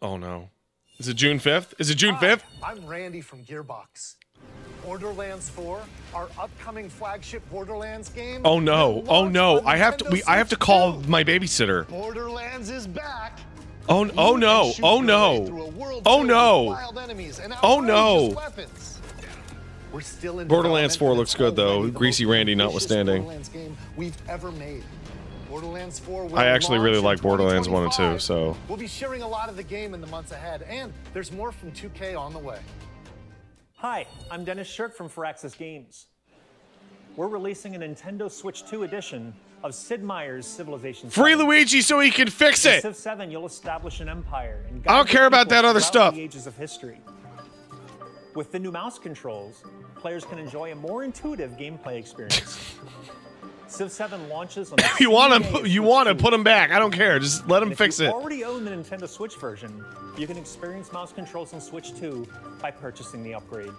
Oh no. Is it June 5th? Is it June 5th? I'm Randy from Gearbox. Borderlands 4, our upcoming flagship Borderlands game. Oh no. Oh no. I have to call my babysitter. Borderlands is back. Oh no. Oh no. Oh no. Oh no. Oh no. We're still in Borderlands 4 looks good though. already the Greasy most Randy ambitious notwithstanding. Borderlands game we've ever made. Borderlands 4 will I actually really launch like in Borderlands 1 and 2, 2025. so We'll be sharing a lot of the game in the months ahead, and there's more from 2K on the way. Hi, I'm Dennis Shirk from Firaxis Games. We're releasing a Nintendo Switch 2 edition of Sid Meier's Civilization 7. free Luigi so he can fix In it. Civ 7, you'll establish an empire and I don't guide care about people that other throughout stuff. the ages of history. With the new mouse controls, players can enjoy a more intuitive gameplay experience. Civ 7 launches on the You want same day to as you Switch want to 2. put him back. I don't care. Just let him And if fix you it. already own the Nintendo Switch version, you can experience mouse controls on Switch 2 by purchasing the upgrade.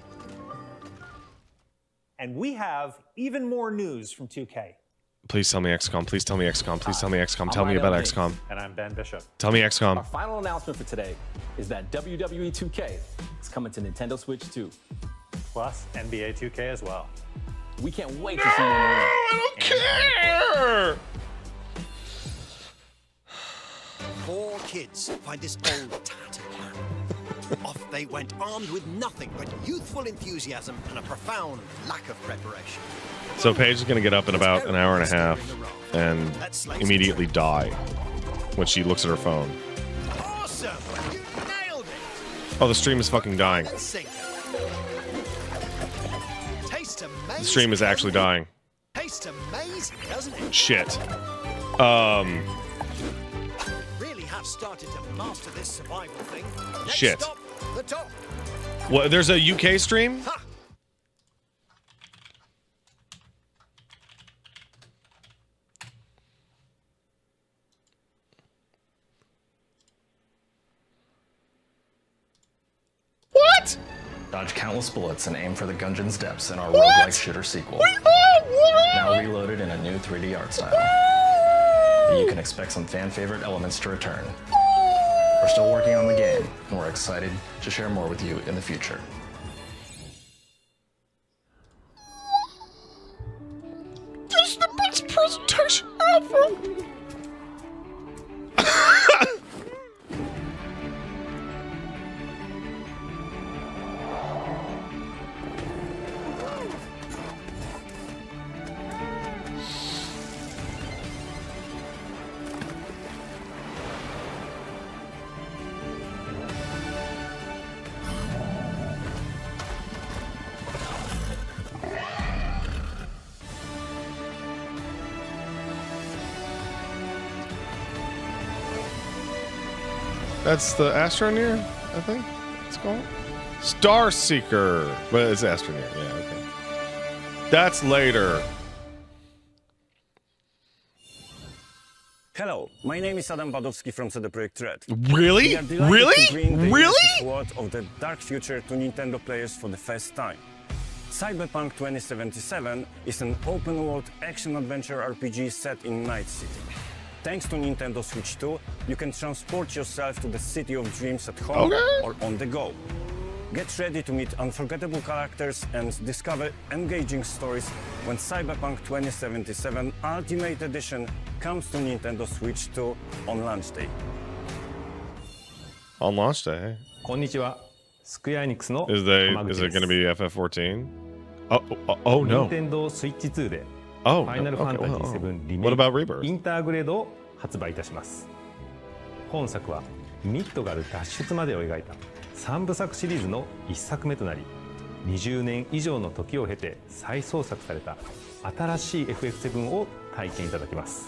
And we have even more news from 2K. Please tell me XCOM. Please tell me XCOM. Please tell me XCOM. Tell me about XCOM. And I'm Ben Bishop. Tell me XCOM. Our final announcement for today is that WWE 2K is coming to Nintendo Switch 2. Plus NBA 2K as well. We can't wait to see you in the ring. I don't care! 4 kids find this old tattered man. Off they went, armed with nothing but youthful enthusiasm and a profound lack of preparation. So Paige is going to get up in about an hour and a half and immediately die when she looks at her phone. Awesome! You nailed it! Oh, the stream is fucking dying. Tastes amazing. The stream is actually dying. Tastes amazing, doesn't it? Shit. Really have started to master this survival thing. Next Shit. Stop, the top. What? There's a UK stream? Ha! What? Dodge countless bullets and aim for the Gungeon's depths in our What? roguelike shooter sequel. What? Now reloaded in a new 3D art style. You can expect some fan favorite elements to return. We're still working on the game, and we're excited to share more with you in the future. This is the best presentation ever! That's the Astroneer, I think it's called. Star Seeker. But it's Astroneer, yeah, okay. That's later. Hello, my name is Adam Badowski from CD Projekt Red. Really? We are delighted Really? to bring the Really? immersive world of the dark future to Nintendo players for the first time. Cyberpunk 2077 is an open-world action-adventure RPG set in Night City. Thanks to Nintendo Switch 2, you can transport yourself to the City of Dreams at home or on the go. Get ready to meet unforgettable characters and discover engaging stories when Cyberpunk 2077 Ultimate Edition comes to Nintendo Switch 2 on launch day. On launch day, hey? こんにちは。スクエアエニックスの Is it going to be FF14? Oh no. 任天堂スイッチ2で Oh, ファイナルファンタジー7リメ What イ about ク Rebirth? インターグレードを発売いたします。本作はミッドガル脱出までを描いた3部作シリーズの1作目となり、20年以上の時を経て再創作された新しい FF7 を体験いただきます。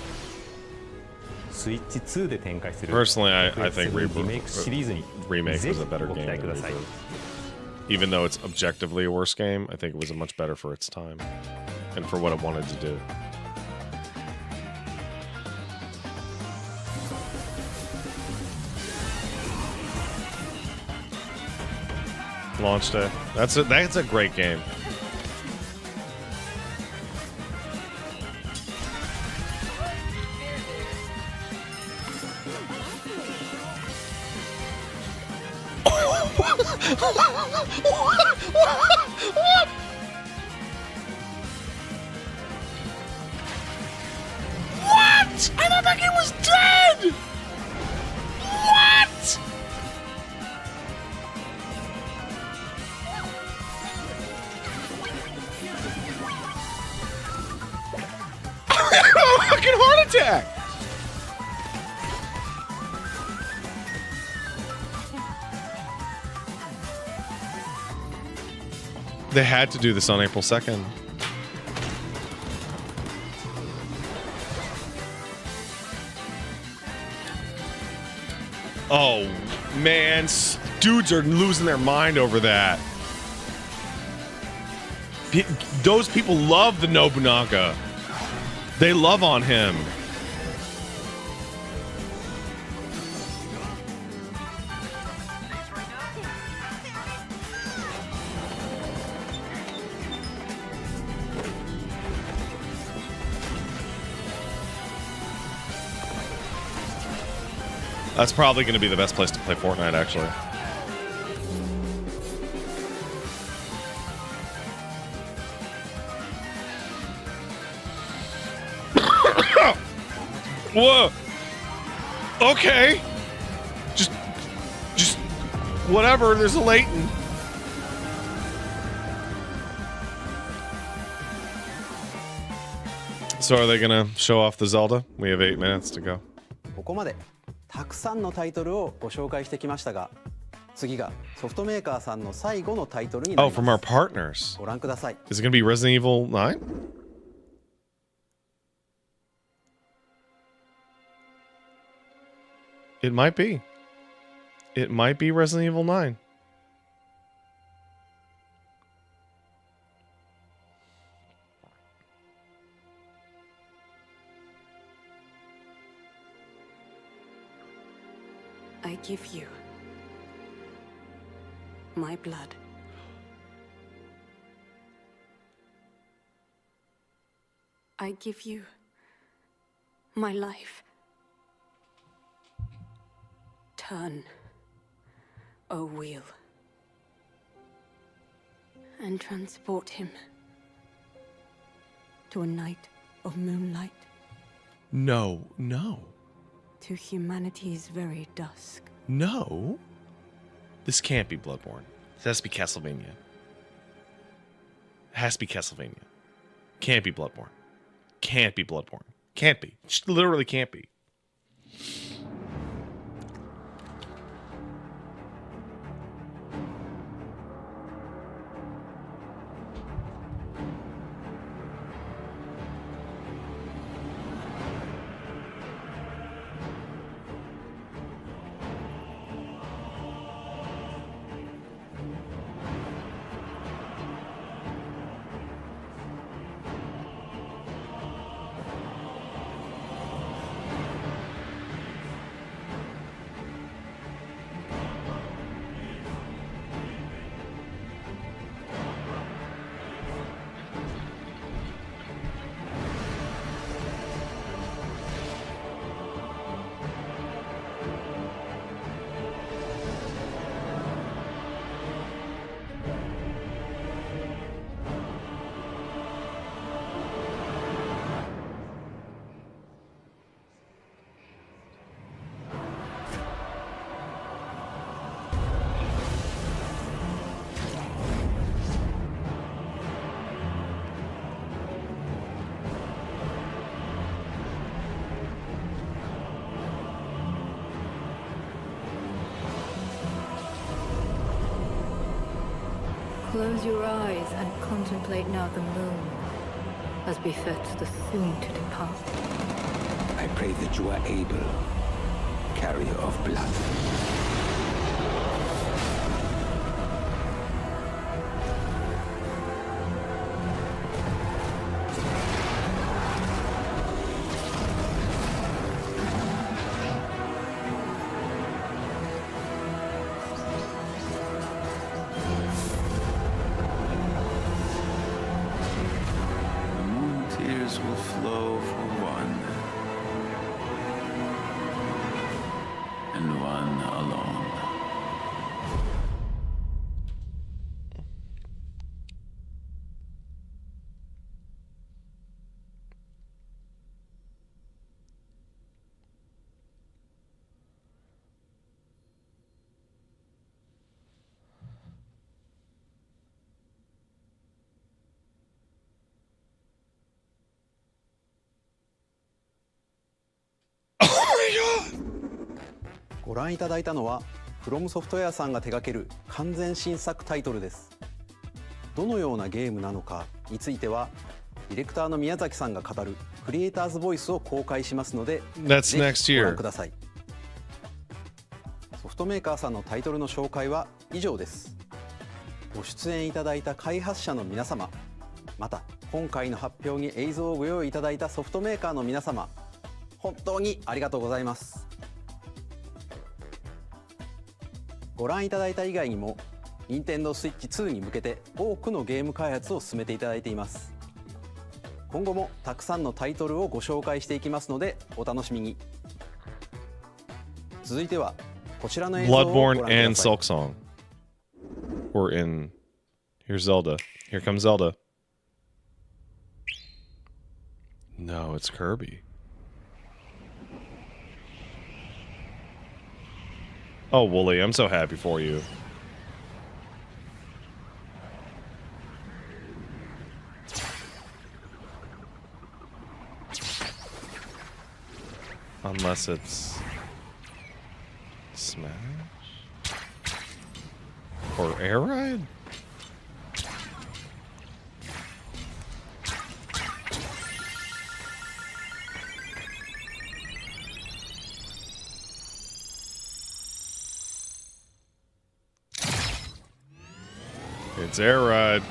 スイッチ2で展開する Personally, I think FF7 リメイクシリーズに Remake ぜ was ひ a better ご期 game 待く than ださい。 Rebirth. Even though it's objectively a worse game, I think it was much better for its time and for what it wanted to do. Launch day. That's a great game. What? I thought that game was dead! What? Fucking heart attack! They had to do this on April 2nd. Oh, man. Dudes are losing their mind over that. Those people love the Nobunaga. They love on him. That's probably going to be the best place to play Fortnite, actually. Whoa. Okay. Just whatever. There's a Leighton. So are they gonna show off the Zelda? We have 8 minutes to go. ここまでたくさんのタイトルをご紹介してきましたが、次がソフトメーカーさんの最後のタイトルにな Oh, りま from す。 our partners. ご覧ください。 Is it gonna be Resident Evil 9? It might be. It might be Resident Evil 9. I give you my blood. I give you my life. Turn, O wheel, and transport him to a night of moonlight. No, no. To humanity's very dusk. No. This can't be Bloodborne. This has to be Castlevania. It has to be Castlevania. Can't be Bloodborne. Can't be Bloodborne. Can't be. Just literally can't be. Close your eyes and contemplate now the moon, as befits the soon-to-depart. I pray that you are able, carrier of blood.ご覧いただいたのはフロムソフトウェアさんが手掛ける完全新作タイトルです。どのようなゲームなのかについてはディレクターの宮崎さんが語るクリエイターズボイスを公開しますので、ぜひご覧ください。ソフトメーカーさんのタイトルの紹介は以上です。ご出演いただいた開発者の皆様、また今回の発表に映像をご用意いただいたソフトメーカーの皆様、本当にありがとうございます。ご覧いただいた以外にも任天堂 Switch 2に向けて多くのゲーム開発を進めていただいています。今後もたくさんのタイトルをご紹介していきますのでお楽しみに。続いてはこちらの映像をご覧ください。 Bloodborne and SKONG were in. Here's Zelda. Here comes Zelda. No, it's Kirby. Oh, Wooly, I'm so happy for you. Unless it's Smash or Air Ride? It's Air Ride.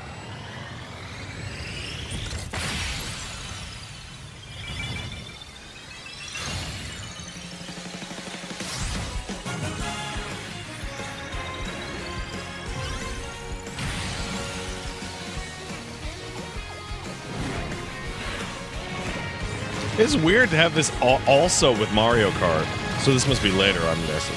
It's weird to have this also with Mario Kart. So this must be later, I'm guessing.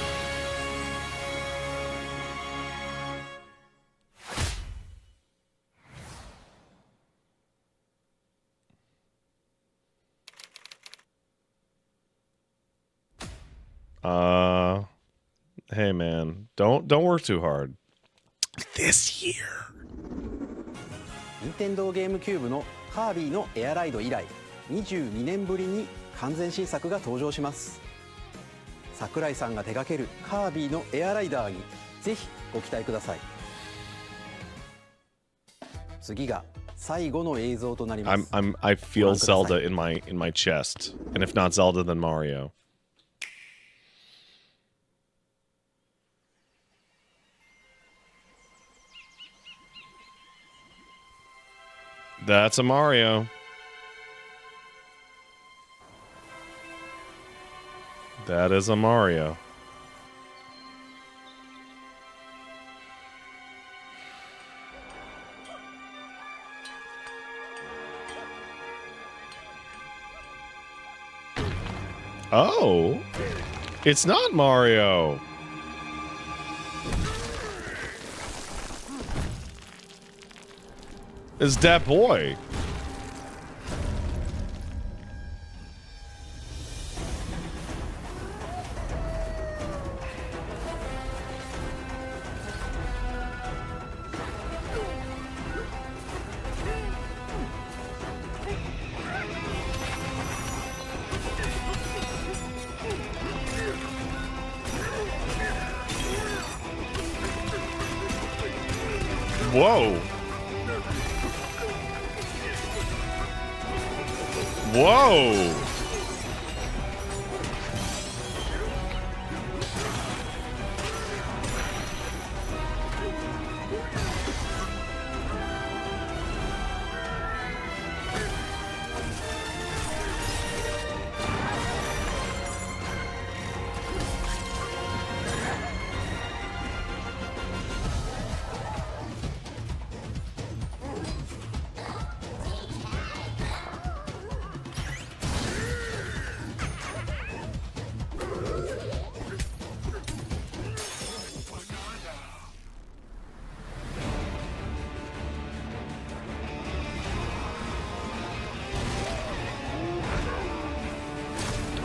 Hey man, don't work too hard. This year. 任天堂ゲームキューブのカービィのエアライド以来22年ぶりに完全新作が登場します。桜井さんが手掛けるカービィのエアライダーにぜひご期待ください。次が最後の映像となります。I feel Zelda in my chest, and if not Zelda, then Mario. That's a Mario. That is a Mario. Oh, it's not Mario. It's that boy. Whoa. Whoa.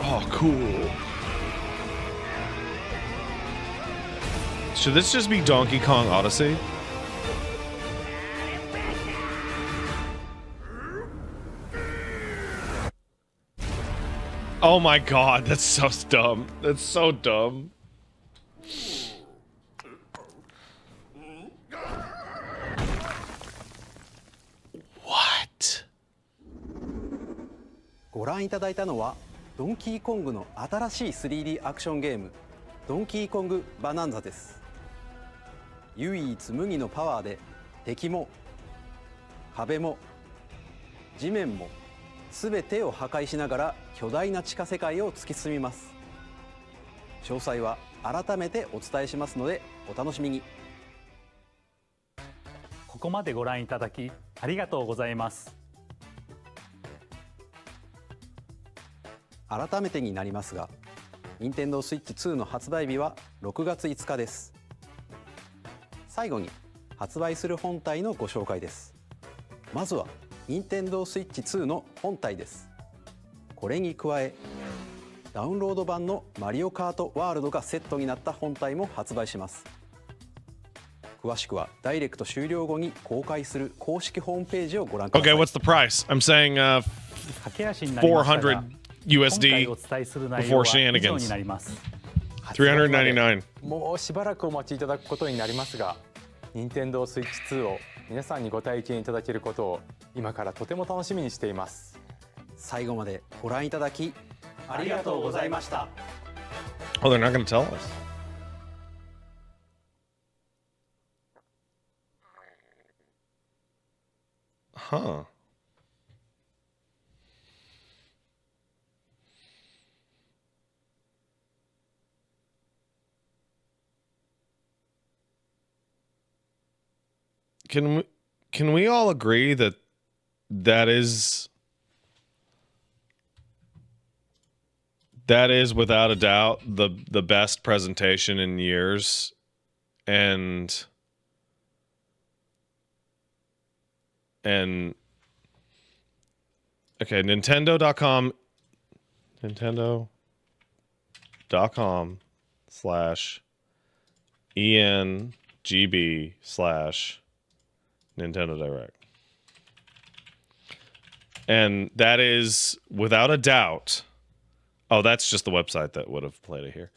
Oh, cool. Should this just be Donkey Kong Odyssey? Oh my god, that's so dumb. That's so dumb. What? ご覧いただいたのはドンキーコングの新しい 3D アクションゲームドンキーコングバナンザです。唯一無二のパワーで敵も壁も地面も全てを破壊しながら巨大な地下世界を突き進みます。詳細は改めてお伝えしますのでお楽しみに。ここまでご覧いただきありがとうございます。改めてになりますが、任天堂 Switch 2の発売日は6月5日です。最後に発売する本体のご紹介です。まずは任天堂 Switch 2の本体です。これに加えダウンロード版のマリオカートワールドがセットになった本体も発売します。詳しくはダイレクト終了後に公開する公式ホームページをご覧ください。Okay, what's the price? I'm saying 400 USD before shenanigans. 399. もうしばらくお待ちいただくことになりますが、任天堂 Switch 2を皆さんにご体験いただけることを今からとても楽しみにしています。最後までご覧いただきありがとうございました。Oh, they're not going to tell us. Huh. Can we all agree that that is That is without a doubt the best presentation in years. And okay, Nintendo.com Nintendo/ENGB/Nintendo Direct. And that is without a doubt. Oh, that's just the website that would have played it here.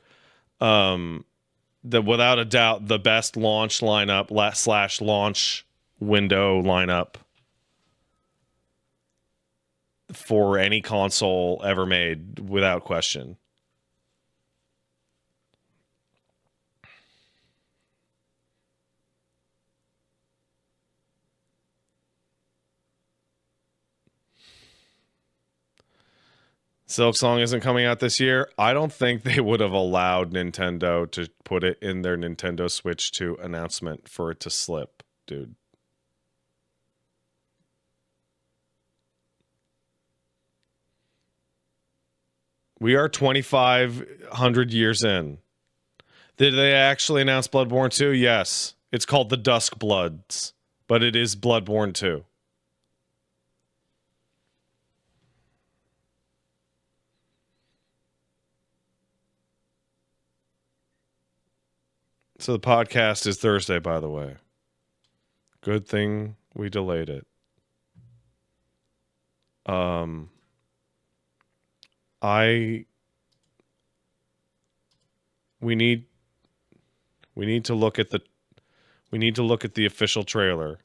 Without a doubt the best launch lineup / launch window lineup for any console ever made, without question. Silksong isn't coming out this year. I don't think they would have allowed Nintendo to put it in their Nintendo Switch 2 announcement for it to slip, dude. We are 2,500 years in. Did they actually announce Bloodborne 2? Yes. It's called the Dusk Bloods, but it is Bloodborne 2. So the podcast is Thursday, by the way. Good thing we delayed it. We need to look at the official trailer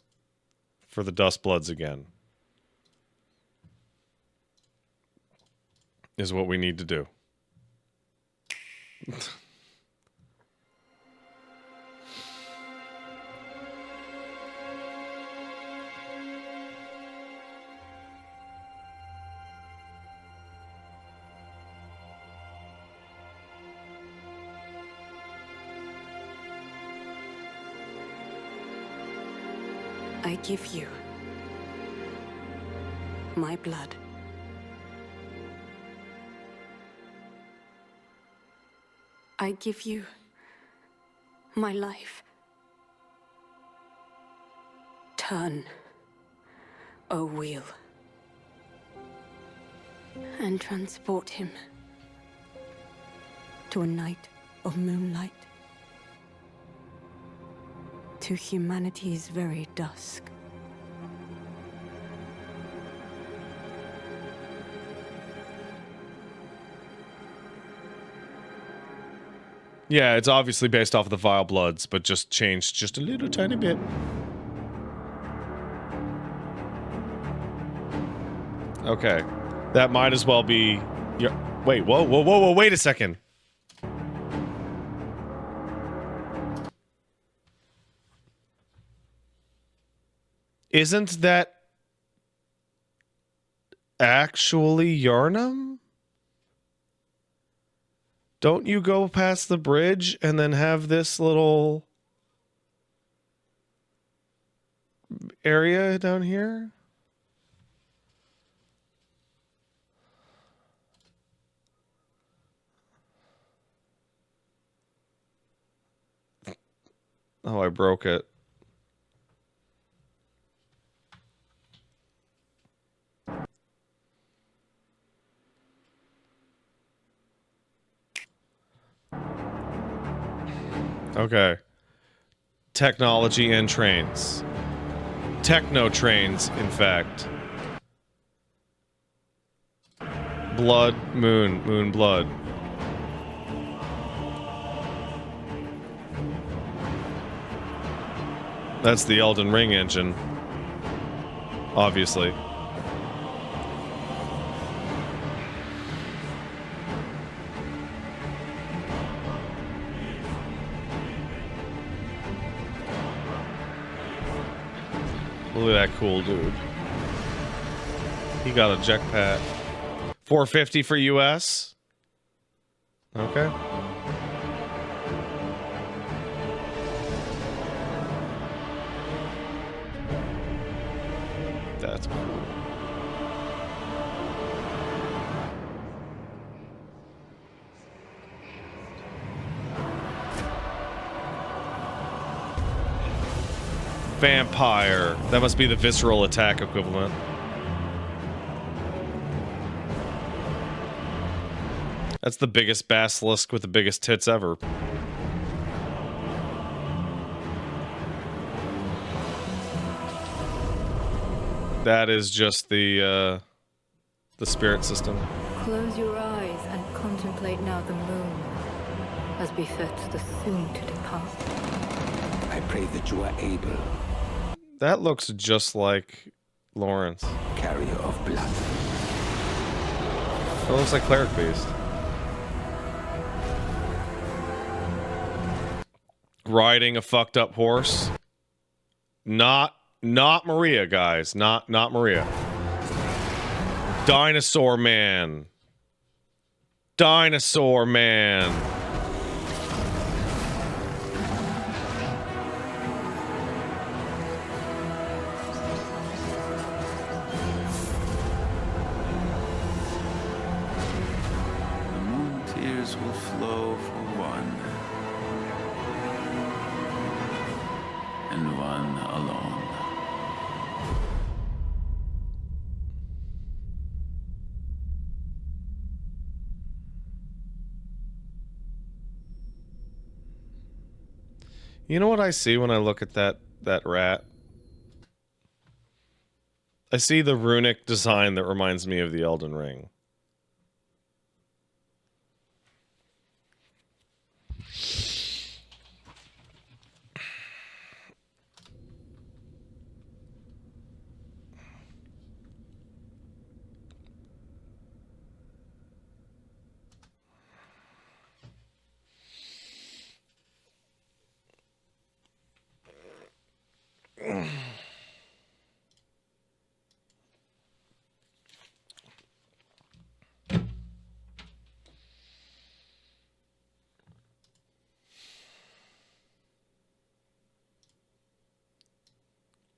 for the Dust Bloods again. Is what we need to do. I give you my blood. I give you my life. Turn, O wheel, and transport him to a night of moonlight, to humanity's very dusk. Yeah, it's obviously based off of the Vile Bloods, but just changed just a little tiny bit. Okay. That might as well be your... Wait, whoa, wait a second. Isn't that actually Yarnum? Don't you go past the bridge and then have this little area down here? Oh, I broke it. Okay. Technology and trains. Techno trains, in fact. Blood, moon, blood. That's the Elden Ring engine. Obviously. Look at that cool dude. He got a jetpack. $450 for US. Okay. That's cool. Vampire. That must be the visceral attack equivalent. That's the biggest basilisk with the biggest tits ever. That is just the spirit system. Close your eyes and contemplate now the moon, as befits the soon to depart. I pray that you are able. That looks just like Lawrence. Carrier of blood. That looks like Cleric Beast. Riding a fucked up horse. Not Maria, guys. Not Maria. Dinosaur Man. Dinosaur Man. The moon tears will flow for one, and one alone. You know what I see when I look at that rat? I see the runic design that reminds me of the Elden Ring.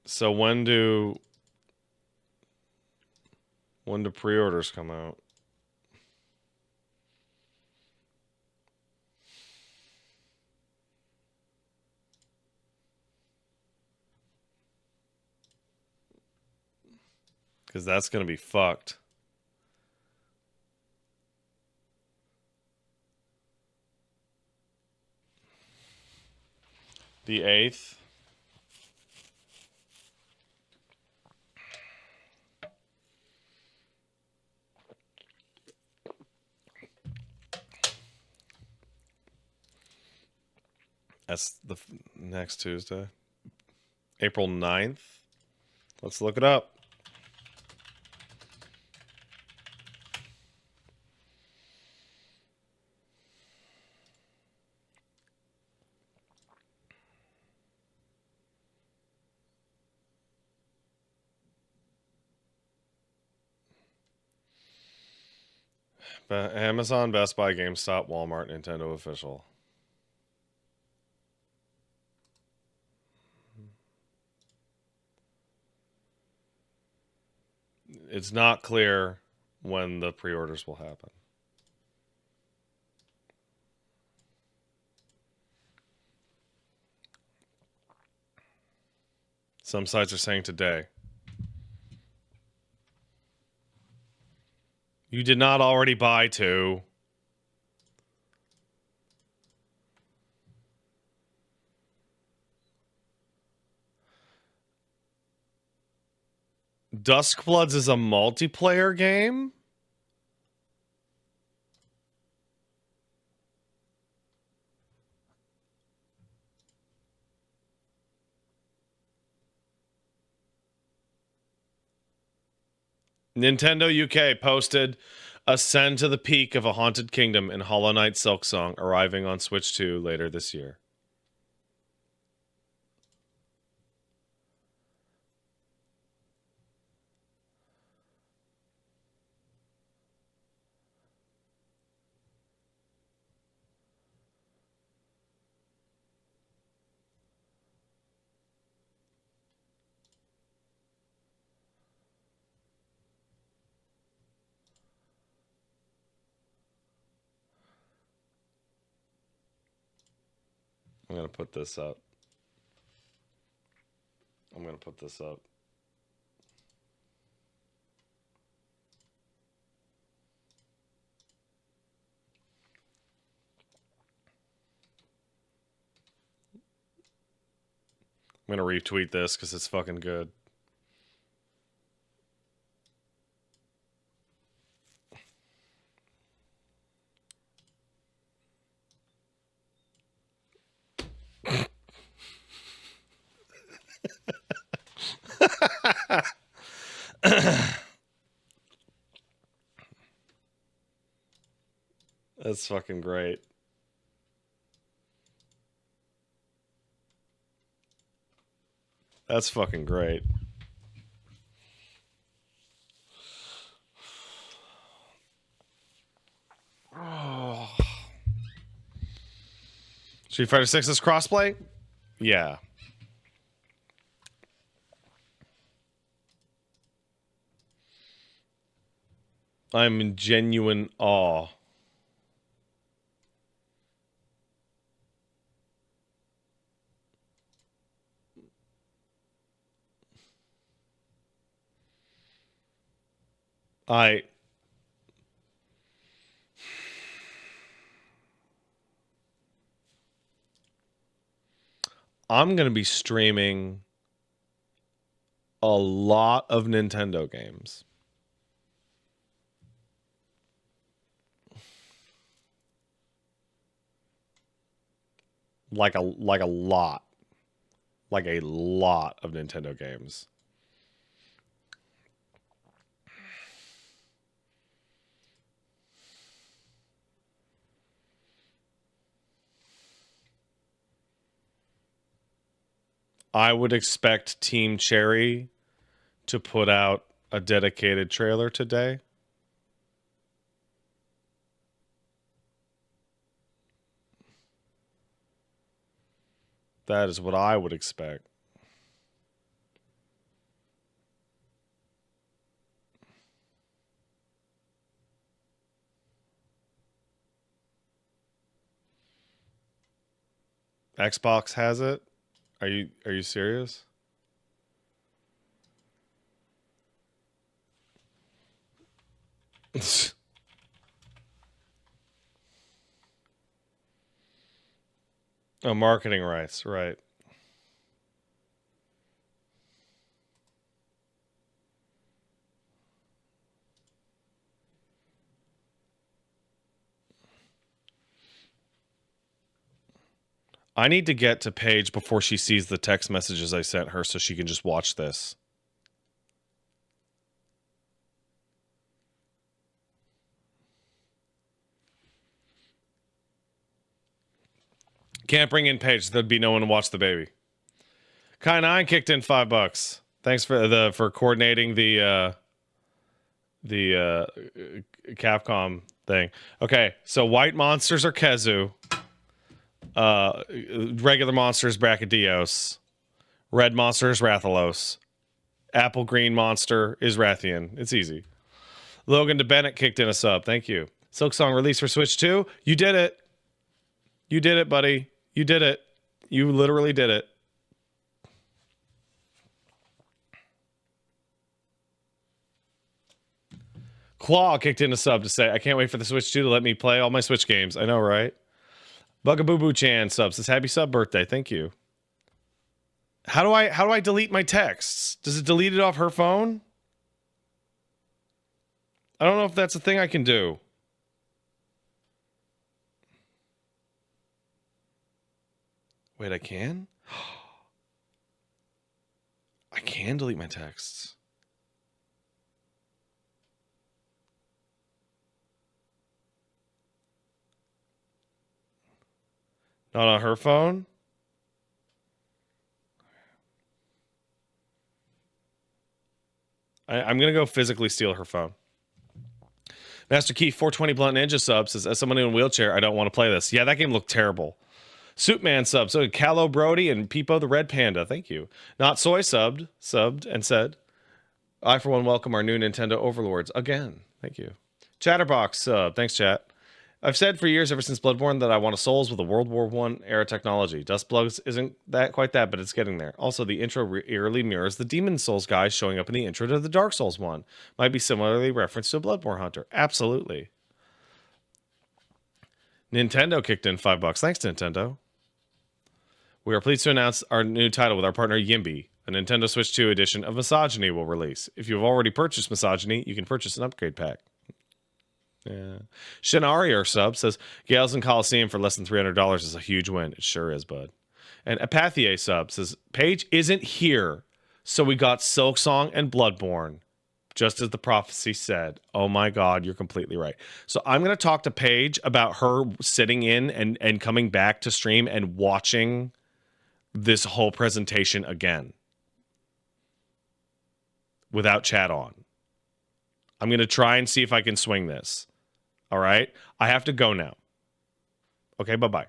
So when do pre-orders come out? Because that's going to be fucked. The 8th. That's the next Tuesday. April 9th. Let's look it up. Amazon, Best Buy, GameStop, Walmart, Nintendo Official. It's not clear when the pre-orders will happen. Some sites are saying today. You did not already buy 2. Duskbloods is a multiplayer game? Nintendo UK posted Ascend to the Peak of a Haunted Kingdom and Hollow Knight Silksong arriving on Switch 2 later this year. I'm going to put this up. I'm gonna put this up. I'm gonna retweet this because it's fucking good. That's fucking great. That's fucking great. Oh. Street Fighter 6 is crossplay? Yeah. I'm in genuine awe. I'm going to be streaming a lot of Nintendo games. Like a lot. Like a lot of Nintendo games. I would expect Team Cherry to put out a dedicated trailer today. That is what I would expect. Xbox has it? Are you serious? Oh, marketing rights, right. I need to get to Paige before she sees the text messages I sent her so she can just watch this. Can't bring in Paige. There'd be no one to watch the baby. Kai9 kicked in $5. Thanks for coordinating the Capcom thing. Okay, so white monsters are Kezu. Regular monsters Brachydios. Red monster is Rathalos. Apple green monster is Rathian. It's easy. Logan DeBennett kicked in a sub. Thank you. Silk Song released for Switch 2. You did it. You did it, buddy. You did it. You literally did it. Claw kicked in a sub to say, I can't wait for the Switch 2 to let me play all my Switch games. I know, right? Bugaboo Chan subs says, happy sub birthday. Thank you. How do I delete my texts? Does it delete it off her phone? I don't know if that's a thing I can do. Wait, I can? I can delete my texts. Not on her phone? I'm going to go physically steal her phone. Master Key 420 Blunt Ninja subs says, as someone in a wheelchair, I don't want to play this. Yeah, that game looked terrible. Soupman subs. So Callow Brody and Peepo the Red Panda. Thank you. Not Soy subbed and said, I for one welcome our new Nintendo overlords again. Thank you. Chatterbox sub. Thanks, chat. I've said for years, ever since Bloodborne, that I want a Souls with a World War I era technology. Dustbugs isn't that quite that, but it's getting there. Also, the intro eerily mirrors the Demon Souls guys showing up in the intro to the Dark Souls one. Might be similarly referenced to a Bloodborne Hunter. Absolutely. Nintendo kicked in $5. Thanks, Nintendo. We are pleased to announce our new title with our partner Yimby. A Nintendo Switch 2 edition of Misogyny will release. If you've already purchased Misogyny, you can purchase an upgrade pack. Yeah. Shinari, our sub, says Gales and Coliseum for less than $300 is a huge win. It sure is, bud. And Apathier sub says Paige isn't here, so we got Silksong and Bloodborne, just as the prophecy said. Oh my God, you're completely right. So I'm going to talk to Paige about her sitting in and coming back to stream and watching this whole presentation again without chat on. I'm going to try and see if I can swing this. All right. I have to go now. Okay. Bye-bye.